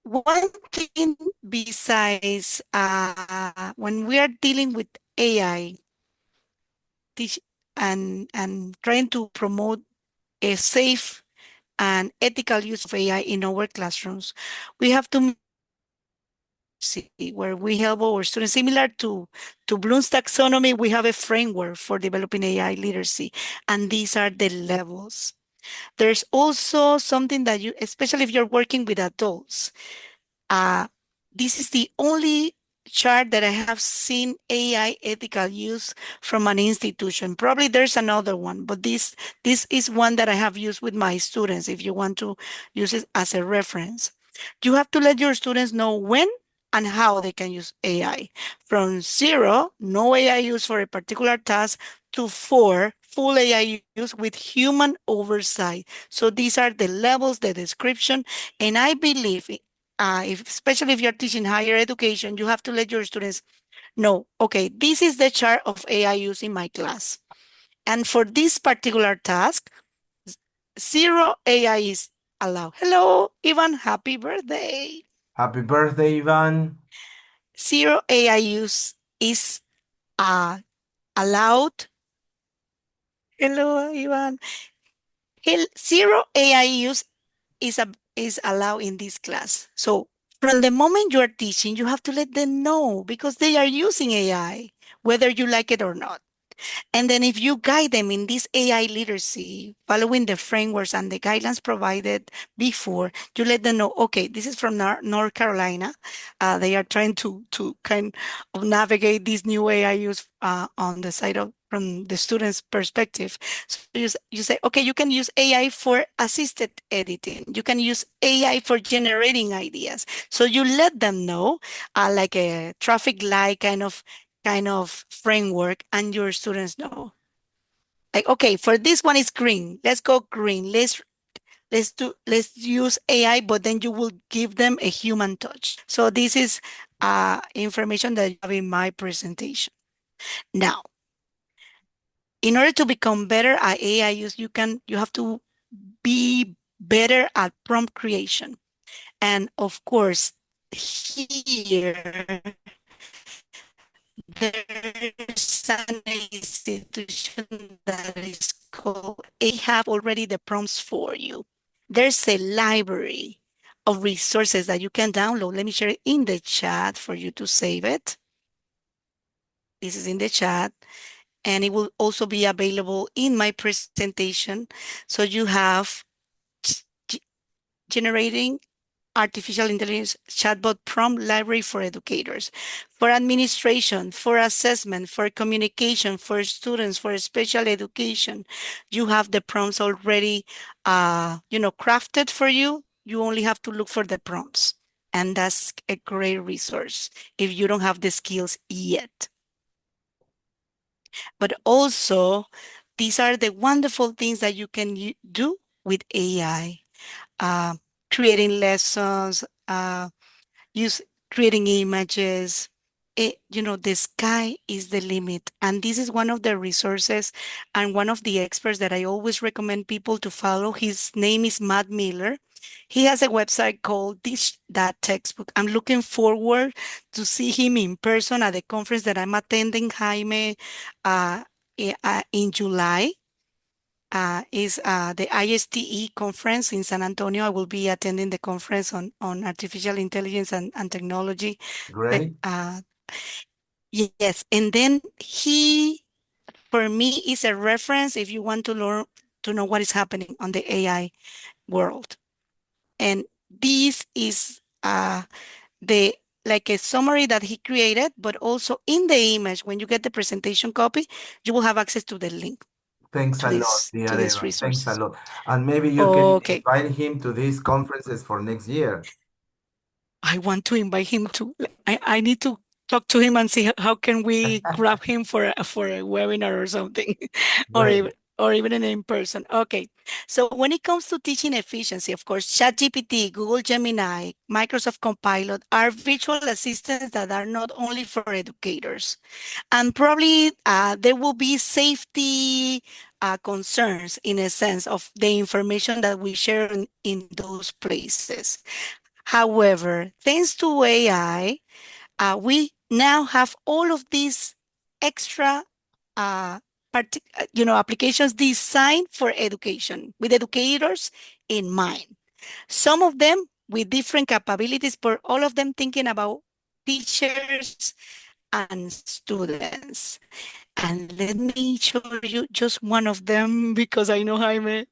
One thing besides when we are dealing with AI teach, and trying to promote a safe and ethical use of AI in our classrooms, we have to see where we help our students. Similar to Bloom's taxonomy, we have a framework for developing AI literacy, and these are the levels. There's also something that you, especially if you're working with adults, uh, this is the only chart that I have seen AI ethical use from an institution. Probably there's another one, but this is one that I have used with my students if you want to use it as a reference. You have to let your students know when and how they can use AI. From 0, no AI use for a particular task, to 4, full AI use with human oversight. So these are the levels, the description, and I believe especially if you're teaching higher education, you have to let your students know, okay, this is the chart of AI use in my class. And for this particular task, 0 AI is allowed. Hello, Ivan, happy birthday. Happy birthday, Ivan. 0 AI use is allowed. Hello, Ivan. 0 AI use is allowed in this class. So from the moment you are teaching, you have to let them know because they are using AI, whether you like it or not. And then if you guide them in this AI literacy, following the frameworks and the guidelines provided before, you let them know, okay, this is from North Carolina. They are trying to kind of navigate this new AI use on the side of from the student's perspective. So you say, okay, you can use AI for assisted editing. You can use AI for generating ideas. So you let them know, like a traffic light kind of framework, and your students know, like, okay, for this one is green, let's go green, let's use AI, but then you will give them a human touch. So this is information that you have in my presentation. Now, in order to become better at AI use, you have to be better at prompt creation. And of course, here there's an institution that is called, they have already the prompts for you. There's a library of resources that you can download. Let me share it in the chat for you to save it. This is in the chat, and it will also be available in my presentation. So you have generating artificial intelligence chatbot prompt library for educators, for administration, for assessment, for communication, for students, for special education. You have the prompts already, crafted for you. You only have to look for the prompts. And that's a great resource if you don't have the skills yet. But also, these are the wonderful things that you can do with AI. Uh, Creating lessons, use creating images. The sky is the limit. And this is one of the resources and one of the experts that I always recommend people to follow. His name is Matt Miller. He has a website called This That Textbook. I'm looking forward to see him in person at the conference that I'm attending, Jaime, in July. Is the ISTE conference in San Antonio. I will be attending the conference on artificial intelligence and technology. Great. Yes, and then he, for me, is a reference if you want to learn to know what is happening on the AI world. And this is the like a summary that he created, but also in the image, when you get the presentation copy, you will have access to the link Thanks to a lot, this dear to these Eva. Thanks a resources. lot. And maybe you can Okay. invite him to these conferences for next year. I want to invite him to. I need to talk to him and see how can we grab him for a webinar or something, or Great. even in person. Okay. So when it comes to teaching efficiency, of course, ChatGPT, Google Gemini, Microsoft Copilot are virtual assistants that are not only for educators, and probably there will be safety concerns in a sense of the information that we share in those places. However, thanks to AI, we now have all of these extra uh, applications designed for education with educators in mind. Some of them with different capabilities, but all of them thinking about teachers and students. And let me show you just one of them because I know Jaime,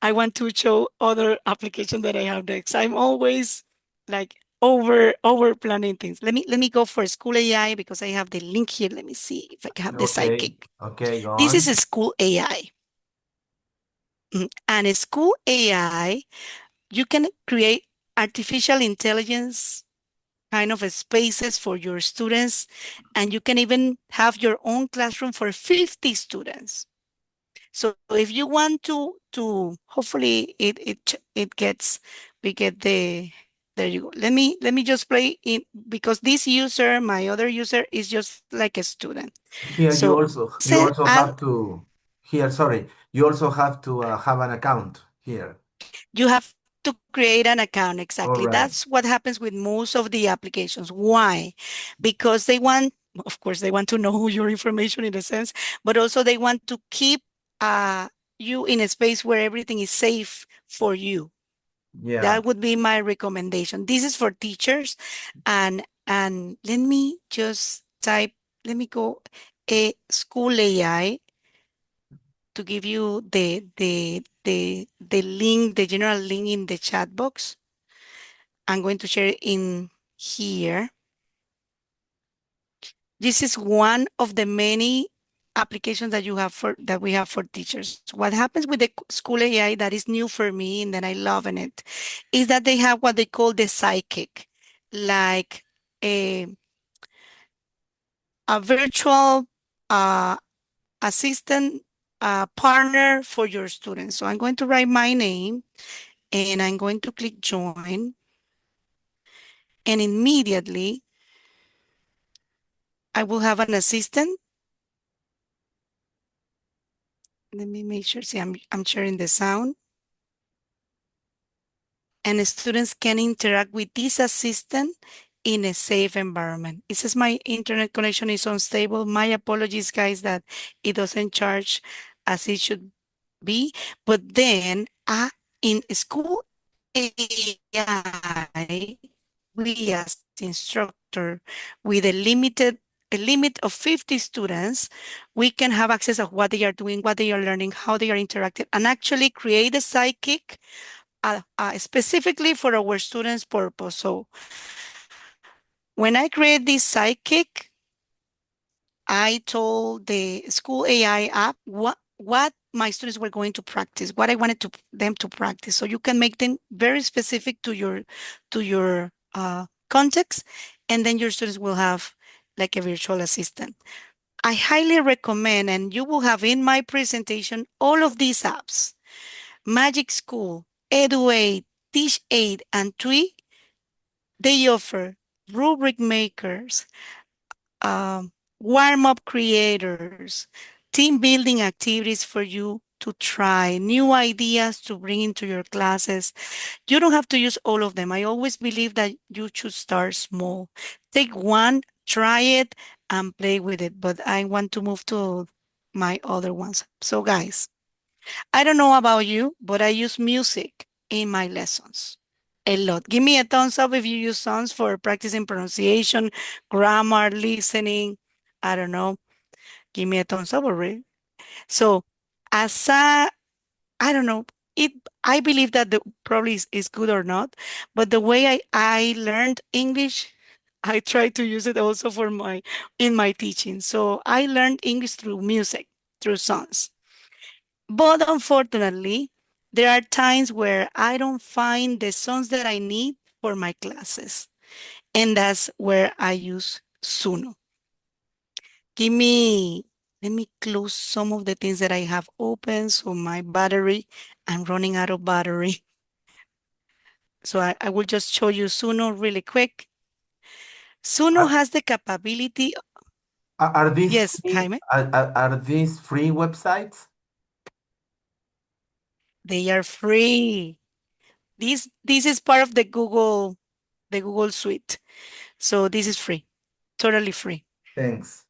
I want to show other applications that I have next. I'm always like over planning things. Let me go for school AI because I have the link here. Let me see if I can have the Okay. psychic. Okay, go This is on. a school AI. And a school AI, you can create artificial intelligence kind of spaces for your students, and you can even have your own classroom for 50 students. So if you want to hopefully it gets, we get the, there you go. Let me just play in, because this user, my other user, is just like a student. Here So you say also have to here, sorry, you also have to have an account here. you have to create an account. Exactly. All That's right. what happens with most of the applications. Why? Because they want, of course, they want to know your information in a sense, but also they want to keep uh, you in a space where everything is safe for you. Yeah. That would be my recommendation. This is for teachers, and let me just type. Let me go a school AI to give you the link, the general link in the chat box. I'm going to share it in here. This is one of the many applications that you have for that we have for teachers. What happens with the school AI that is new for me and that I love in it is that they have what they call the psychic, like a a virtual uh, assistant partner for your students. So I'm going to write my name and I'm going to click join, and immediately I will have an assistant. Let me make sure. See, I'm sharing the sound. And students can interact with this assistant in a safe environment. It says my internet connection is unstable. My apologies, guys, that it doesn't charge as it should be. But then in school AI, we as instructor with a limit of 50 students, we can have access of what they are doing, what they are learning, how they are interacting, and actually create a psychic specifically for our students' purpose. So when I create this psychic, I told the school AI app what my students were going to practice, what I wanted them to practice. So you can make them very specific to your context, and then your students will have like a virtual assistant. I highly recommend, and you will have in my presentation all of these apps: Magic School, Edu8, Teach8, and TWI. They offer rubric makers, um, warm-up creators, team building activities for you to try, new ideas to bring into your classes. You don't have to use all of them. I always believe that you should start small. Take one, try it, and play with it. But I want to move to my other ones. So guys, I don't know about you, but I use music in my lessons a lot. Give me a thumbs up if you use songs for practicing pronunciation, grammar, listening. I don't know. Give me a thumbs up already. So, as I don't know, it. I believe that the probably is good or not, but the way I learned English, I try to use it also for my in my teaching. So I learned English through music, through songs. But unfortunately, there are times where I don't find the songs that I need for my classes. And that's where I use Suno. Let me close some of the things that I have open. So my battery, I'm running out of battery. So I will just show you Suno really quick. Suno Are, has the capability. are these Yes, free? Jaime, Are these free websites? they are free. This is part of the Google suite. So this is free, totally free. Thanks.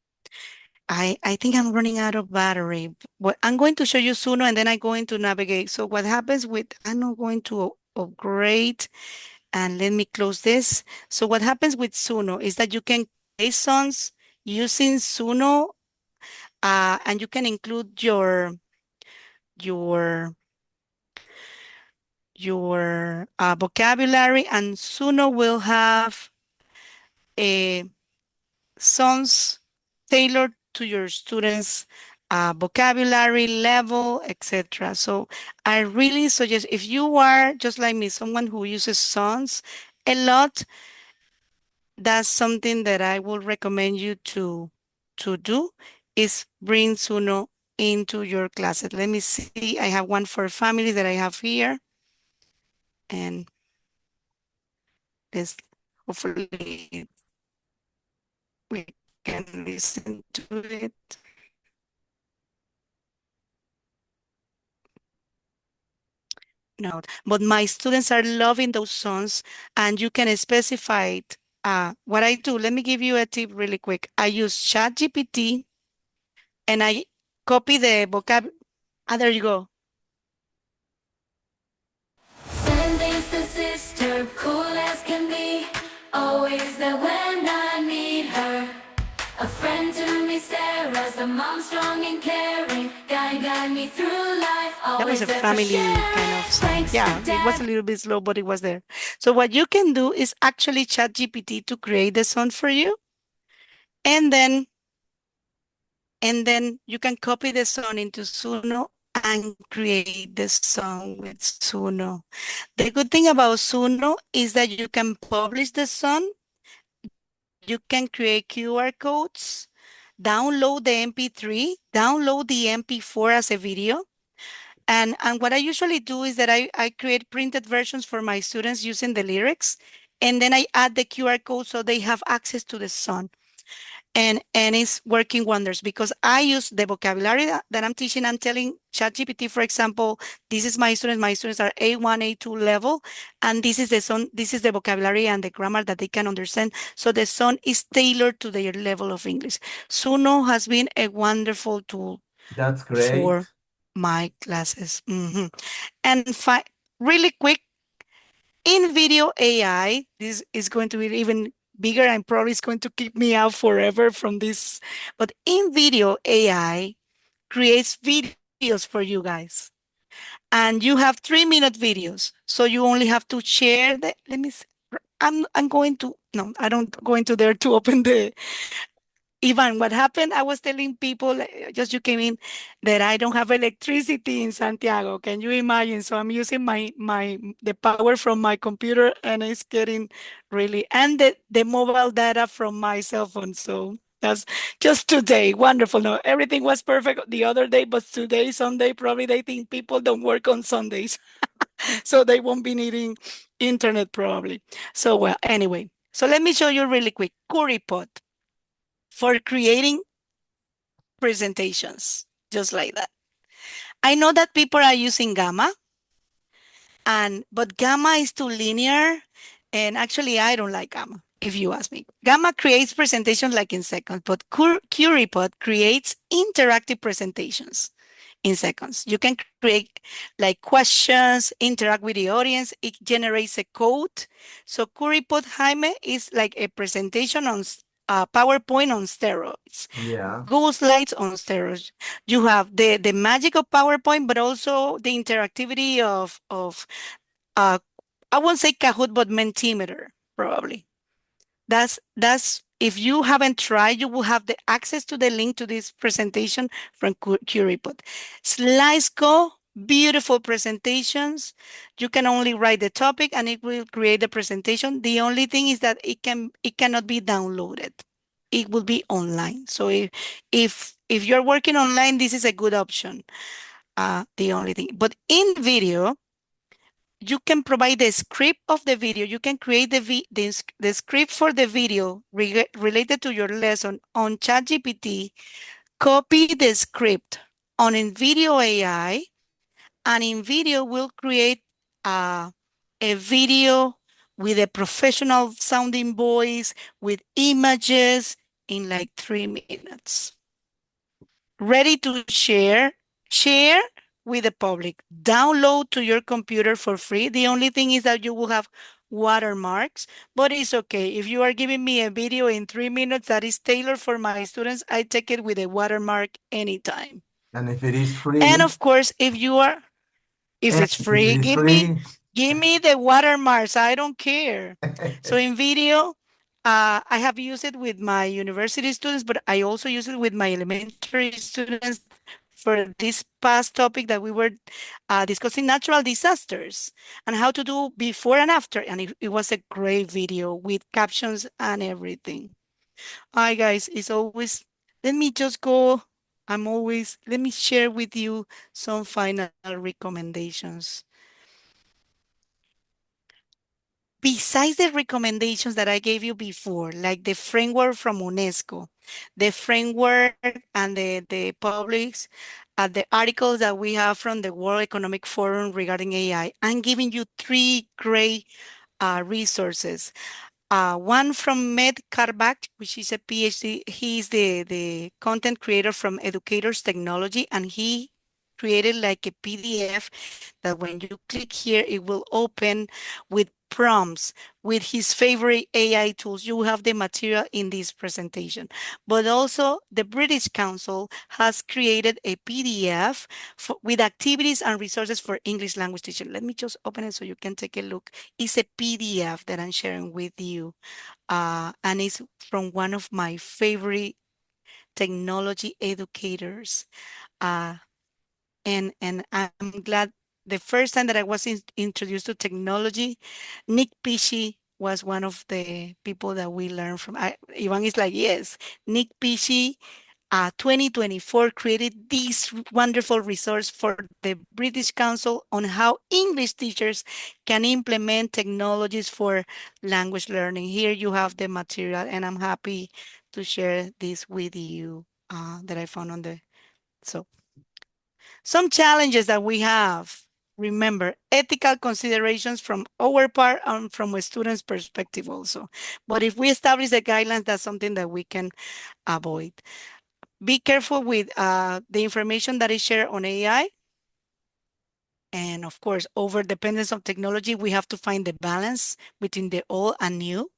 I think I'm running out of battery. What I'm going to show you Suno and then I'm going to navigate. So what happens with, I'm not going to upgrade, and let me close this. So what happens with Suno is that you can create songs using Suno, and you can include your your vocabulary, and Suno will have a songs tailored to your students' vocabulary level, etc. So I really suggest, if you are just like me, someone who uses songs a lot, that's something that I will recommend you to do, is bring Suno into your classes. Let me see. I have one for families that I have here, and this hopefully we can listen to it. No, but my students are loving those songs, and you can specify it. What I do, let me give you a tip really quick. I use ChatGPT and I copy the vocab. There you go. Sending's the sister, cool as can be, always there when I need her. A friend to me, Sarah's the mom, strong and caring, guide me through life. That was Always a there for family kind sharing. of song. Thanks Yeah, to it was a Dad. little bit slow, but it was there. So what you can do is actually chat GPT to create the song for you, and then you can copy the song into Suno and create the song with Suno. The good thing about Suno is that you can publish the song, you can create QR codes, download the MP3, download the MP4 as a video. And what I usually do is that I create printed versions for my students using the lyrics, and then I add the QR code so they have access to the song. And it's working wonders, because I use the vocabulary that I'm teaching. I'm telling ChatGPT, for example, this is my students are A1, A2 level, and this is the song, this is the vocabulary and the grammar that they can understand. So the song is tailored to their level of English. Suno has been a wonderful tool That's for great. my classes. And really quick, in video AI, this is going to be even bigger and probably is going to keep me out forever from this. But in video AI creates videos for you guys. And you have 3-minute videos. So you only have to share the, let me see. I'm going to, no, I don't go into there to open the, Ivan, what happened? I was telling people, just you came in, that I don't have electricity in Santiago. Can you imagine? So I'm using the power from my computer, and it's getting really, and the mobile data from my cell phone. So that's just today. Wonderful. No, everything was perfect the other day, but today, Sunday, probably they think people don't work on Sundays. So they won't be needing internet probably. So well, anyway. So let me show you really quick. Currypot for creating presentations, just like that. I know that people are using Gamma, but Gamma is too linear, and actually I don't like Gamma, if you ask me. Gamma creates presentations like in seconds, but Currypod creates interactive presentations in seconds. You can create like questions, interact with the audience. It generates a code. So Currypod, Jaime, is like a presentation on PowerPoint on steroids. Yeah. Google Slides on steroids. You have the magic of PowerPoint, but also the interactivity of uh, I won't say Kahoot, but Mentimeter, probably. That's if you haven't tried, you will have the access to the link to this presentation from Currypod. SlideSco, beautiful presentations. You can only write the topic and it will create the presentation. The only thing is that it cannot be downloaded. It will be online. So if you're working online, this is a good option. The only thing, but in video, you can provide the script of the video. You can create the script for the video related to your lesson on ChatGPT, copy the script on InVideo AI, and InVideo will create a video with a professional sounding voice, with images in like 3 minutes. Ready to share with the public, download to your computer for free. The only thing is that you will have watermarks, but it's okay. If you are giving me a video in 3 minutes that is tailored for my students, I take it with a watermark anytime. And if it is And free, of course, if and it's if free, it is give me free, Give me the watermarks. I don't care. So in video, I have used it with my university students, but I also use it with my elementary students for this past topic that we were discussing natural disasters and how to do before and after. And it was a great video with captions and everything. Hi guys, it's always, let me just go. Let me share with you some final recommendations. Besides the recommendations that I gave you before, like the framework from UNESCO, the framework and the publics, the articles that we have from the World Economic Forum regarding AI, I'm giving you three great resources. One from Med Karbak, which is a PhD. He's the content creator from Educators Technology, and he created like a PDF that when you click here, it will open with prompts with his favorite AI tools. You have the material in this presentation. But also the British Council has created a PDF with activities and resources for English language teachers. Let me just open it so you can take a look. It's a PDF that I'm sharing with you. And it's from one of my favorite technology educators. Uh, and I'm glad the first time that I was introduced to technology, Nick Pishi was one of the people that we learned from. Ivan is like, yes, Nick Pishi 2024 created this wonderful resource for the British Council on how English teachers can implement technologies for language learning. Here you have the material, and I'm happy to share this with you that I found on the. So, some challenges that we have. Remember, ethical considerations from our part and from a student's perspective also. But if we establish the guidelines, that's something that we can avoid. Be careful with the information that is shared on AI. And of course, over dependence on technology, we have to find the balance between the old and new.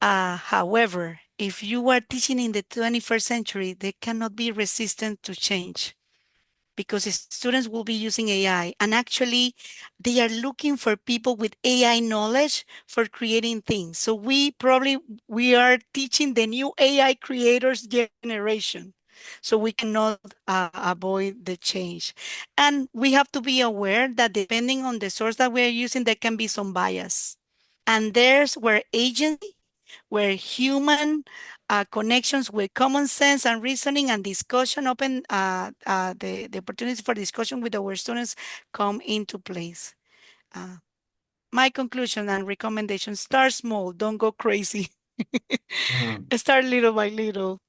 However, if you are teaching in the 21st century, they cannot be resistant to change because the students will be using AI. And actually, they are looking for people with AI knowledge for creating things. So we are teaching the new AI creators generation. So we cannot avoid the change. And we have to be aware that depending on the source that we are using, there can be some bias. And there's where agency, where human connections with common sense and reasoning and discussion open the opportunities for discussion with our students come into place. My conclusion and recommendation, start small, don't go crazy. Start little by little.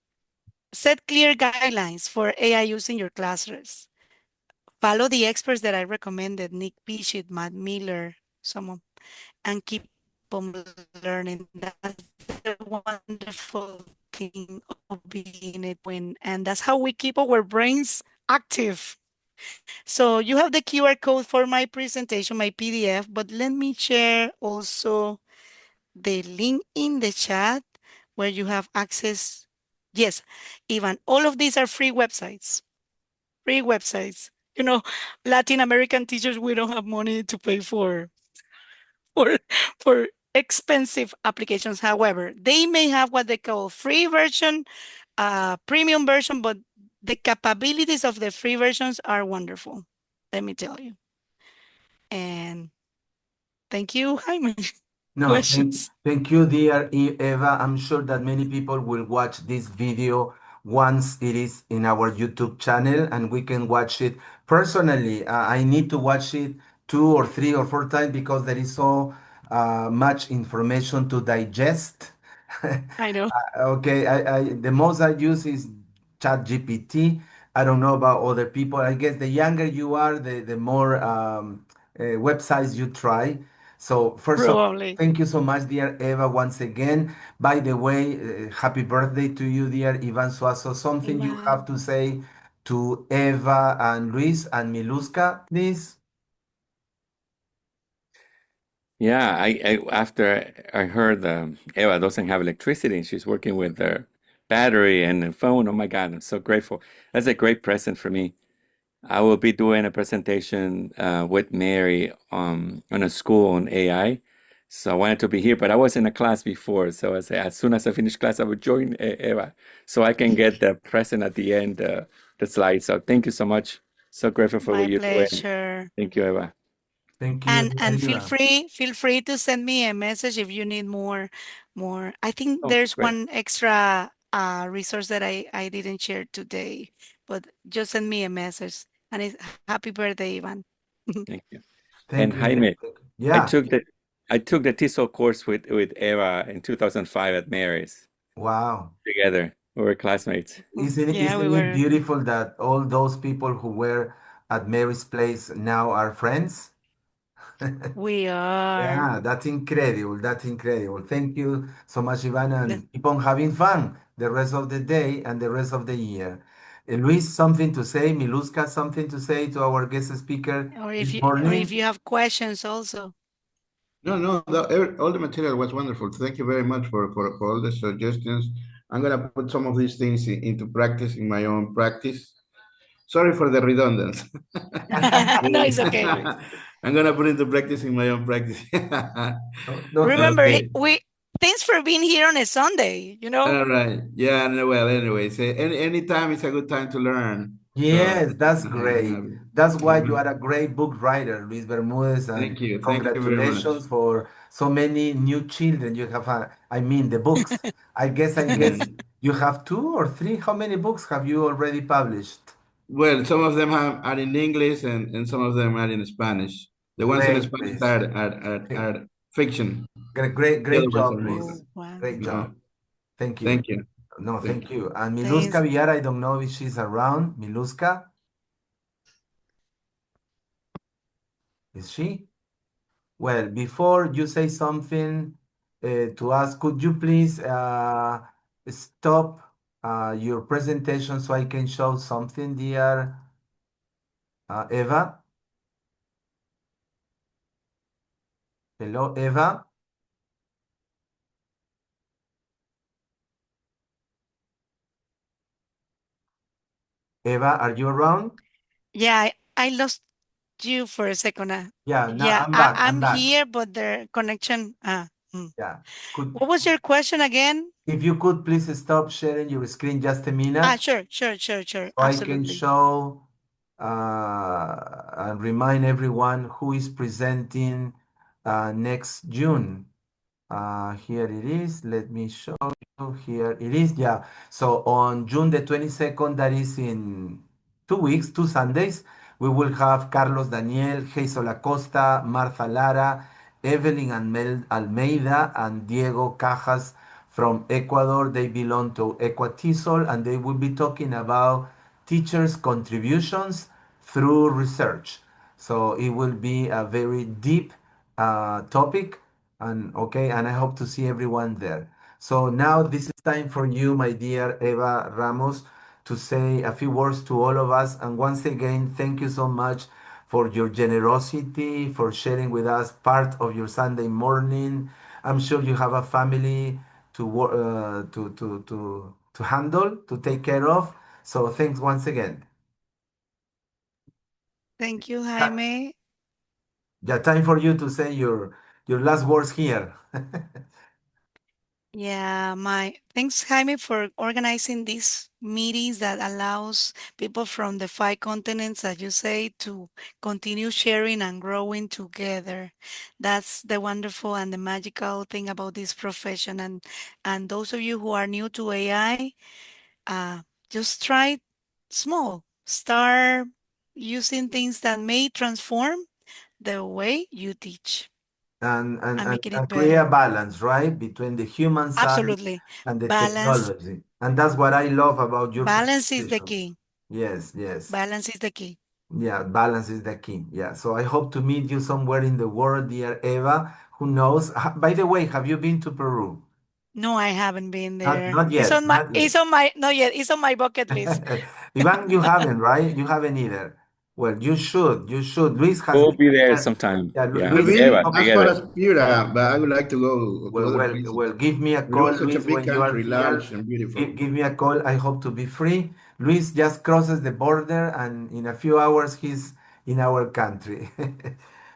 Set clear guidelines for AI use in your classrooms. Follow the experts that I recommended, Nick Pichit, Matt Miller, someone, and keep on learning. That's the wonderful thing of being a twin. And that's how we keep our brains active. So you have the QR code for my presentation, my PDF, but let me share also the link in the chat where you have access. Yes, Ivan, all of these are free websites. Free websites. You know, Latin American teachers, we don't have money to pay for for expensive applications. However, they may have what they call free version, premium version, but the capabilities of the free versions are wonderful. Let me tell you. And thank you, Jaime. No, Questions? thank you, dear Eva. I'm sure that many people will watch this video once it is in our YouTube channel and we can watch it. Personally, I need to watch it 2 or 3 or 4 times because there is so much information to digest. I know. Okay, the most I use is ChatGPT. I don't know about other people. I guess the younger you are, the more websites you try. So first of all, Probably. thank you so much, dear Eva, once again. By the way, happy birthday to you, dear Ivan Suazo. Something you have Ivan. to say to Eva and Luis and Miluska, please? Yeah, I after I heard Eva doesn't have electricity and she's working with her battery and the phone. Oh my God, I'm so grateful. That's a great present for me. I will be doing a presentation with Mary on a school on AI. So I wanted to be here, but I was in a class before. So I said, as soon as I finish class, I would join Eva so I can get the present at the end, the slide. So thank you so much. So grateful for what My you're doing. pleasure. Thank you, Eva. Thank you, And Eva. feel free to send me a message if you need more. I think Oh, there's great. one extra resource that I didn't share today, but just send me a message. And it's happy birthday, Ivan. Thank you. And Thank you. Jaime, I Yeah. took the TESOL course with Eva in 2005 at Mary's Wow. together. We were classmates. Yeah, we Isn't it were. beautiful that all those people who were at Mary's place now are friends? We are. Yeah, that's incredible. That's incredible. Thank you so much, Ivan, The- and keep on having fun the rest of the day and the rest of the year. Luis, something to say? Miluska, something to say to our guest speaker this or if morning? you have questions also. No, no, all the material was wonderful. Thank you very much for all the suggestions. I'm gonna put some of these things into practice in my own practice. Sorry for the redundancy. No, it's okay, Luis. I'm gonna put into practice in my own practice. No, no, Remember, okay. we thanks for being here on a Sunday, you know? All right. Yeah, no, well, anyway, so any time is a good time to learn. So Yes, that's I'm great. happy. That's why you Mhm. are a great book writer, Luis Bermudez, and Thank you. Thank you very much. congratulations for so many new children you have. I mean, the books. I guess Mhm. you have two or three. How many books have you already published? Well, some of them are in English and some of them are in Spanish. The ones in Great, Spanish Luis. are fiction. Great, great, The other great ones job, are Luis. more. Oh, wow. Great Uh, job. Thank you. thank you. No, Thank thank you. you. And Miluska Thanks. Villar, I don't know if she's around. Miluska, is she? Well, before you say something to us, could you please stop your presentation so I can show something, dear Eva? Hello, Eva? Eva, are you around? Yeah, I lost you for a second. Yeah, now Yeah, I'm back. I'm I'm back. here, but the connection. Yeah. Could What was your question again? if you could please stop sharing your screen just a minute Sure. so I can Absolutely. show and remind everyone who is presenting next June. Here it is. Let me show you. Here it is. Yeah. So on June the 22nd, that is in 2 weeks, 2 Sundays, we will have Carlos Daniel, Hazel Acosta, Martha Lara, Evelyn Almeida, and Diego Cajas from Ecuador. They belong to Equatisol, and they will be talking about teachers' contributions through research. So it will be a very deep topic, and okay, and I hope to see everyone there. So now this is time for you, my dear Eva Ramos, to say a few words to all of us. And once again, thank you so much for your generosity, for sharing with us part of your Sunday morning. I'm sure you have a family to handle, to take care of. So thanks once again. Thank you, Ha- Jaime. Yeah, time for you to say your last words here. Yeah, my thanks, Jaime, for organizing these meetings that allows people from the 5 continents, as you say, to continue sharing and growing together. That's the wonderful and the magical thing about this profession. And those of you who are new to AI, uh, just try small. Start using things that may transform the way you teach and, and, and and, making it and create a better. balance, right, between the human side Absolutely. and the Balance. technology. And that's what I love about your Balance is the presentations. key. Yes, yes. Balance is the key. Yeah, balance is the key. Yeah. So I hope to meet you somewhere in the world, dear Eva. Who knows? By the way, have you been to Peru? No, I haven't been Not, there. not yet, not yet. Not yet. It's on my bucket list. Ivan, you haven't, right? You haven't either. Well, you should. You should. Luis has We'll been be there there. sometime. Yeah, Yeah, I've with Luis. Eva been Okay. as far together. as Pura, but I would like to go to Well, other well, places. well, give me a Peru call, is such a Luis, big when you are country, here. large and Give, beautiful. give me a call. I hope to be free. Luis just crosses the border, and in a few hours he's in our country.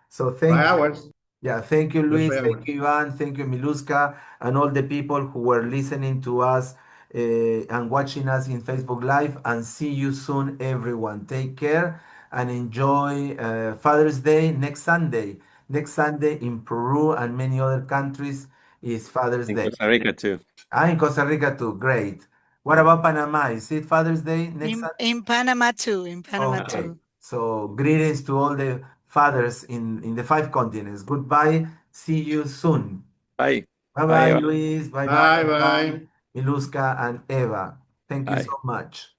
So thank you. 5 hours, Yeah, thank you, just Luis. 5 hours. Thank you, Ivan. Thank you, Miluska, and all the people who were listening to us and watching us in Facebook Live. And see you soon, everyone. Take care and enjoy Father's Day next Sunday. Next Sunday in Peru and many other countries is Father's In Day. Costa Rica too. Ah, in Costa Rica too. Great. What about Panama? Is it Father's Day next Sunday? In Panama too. In Panama Okay. too. So greetings to all the fathers in the five continents. Goodbye. See you soon. Bye. Bye Bye, bye, Eva. Luis. Bye bye, Bye Ivan, bye. Miluska, and Eva. Thank you Bye. so much.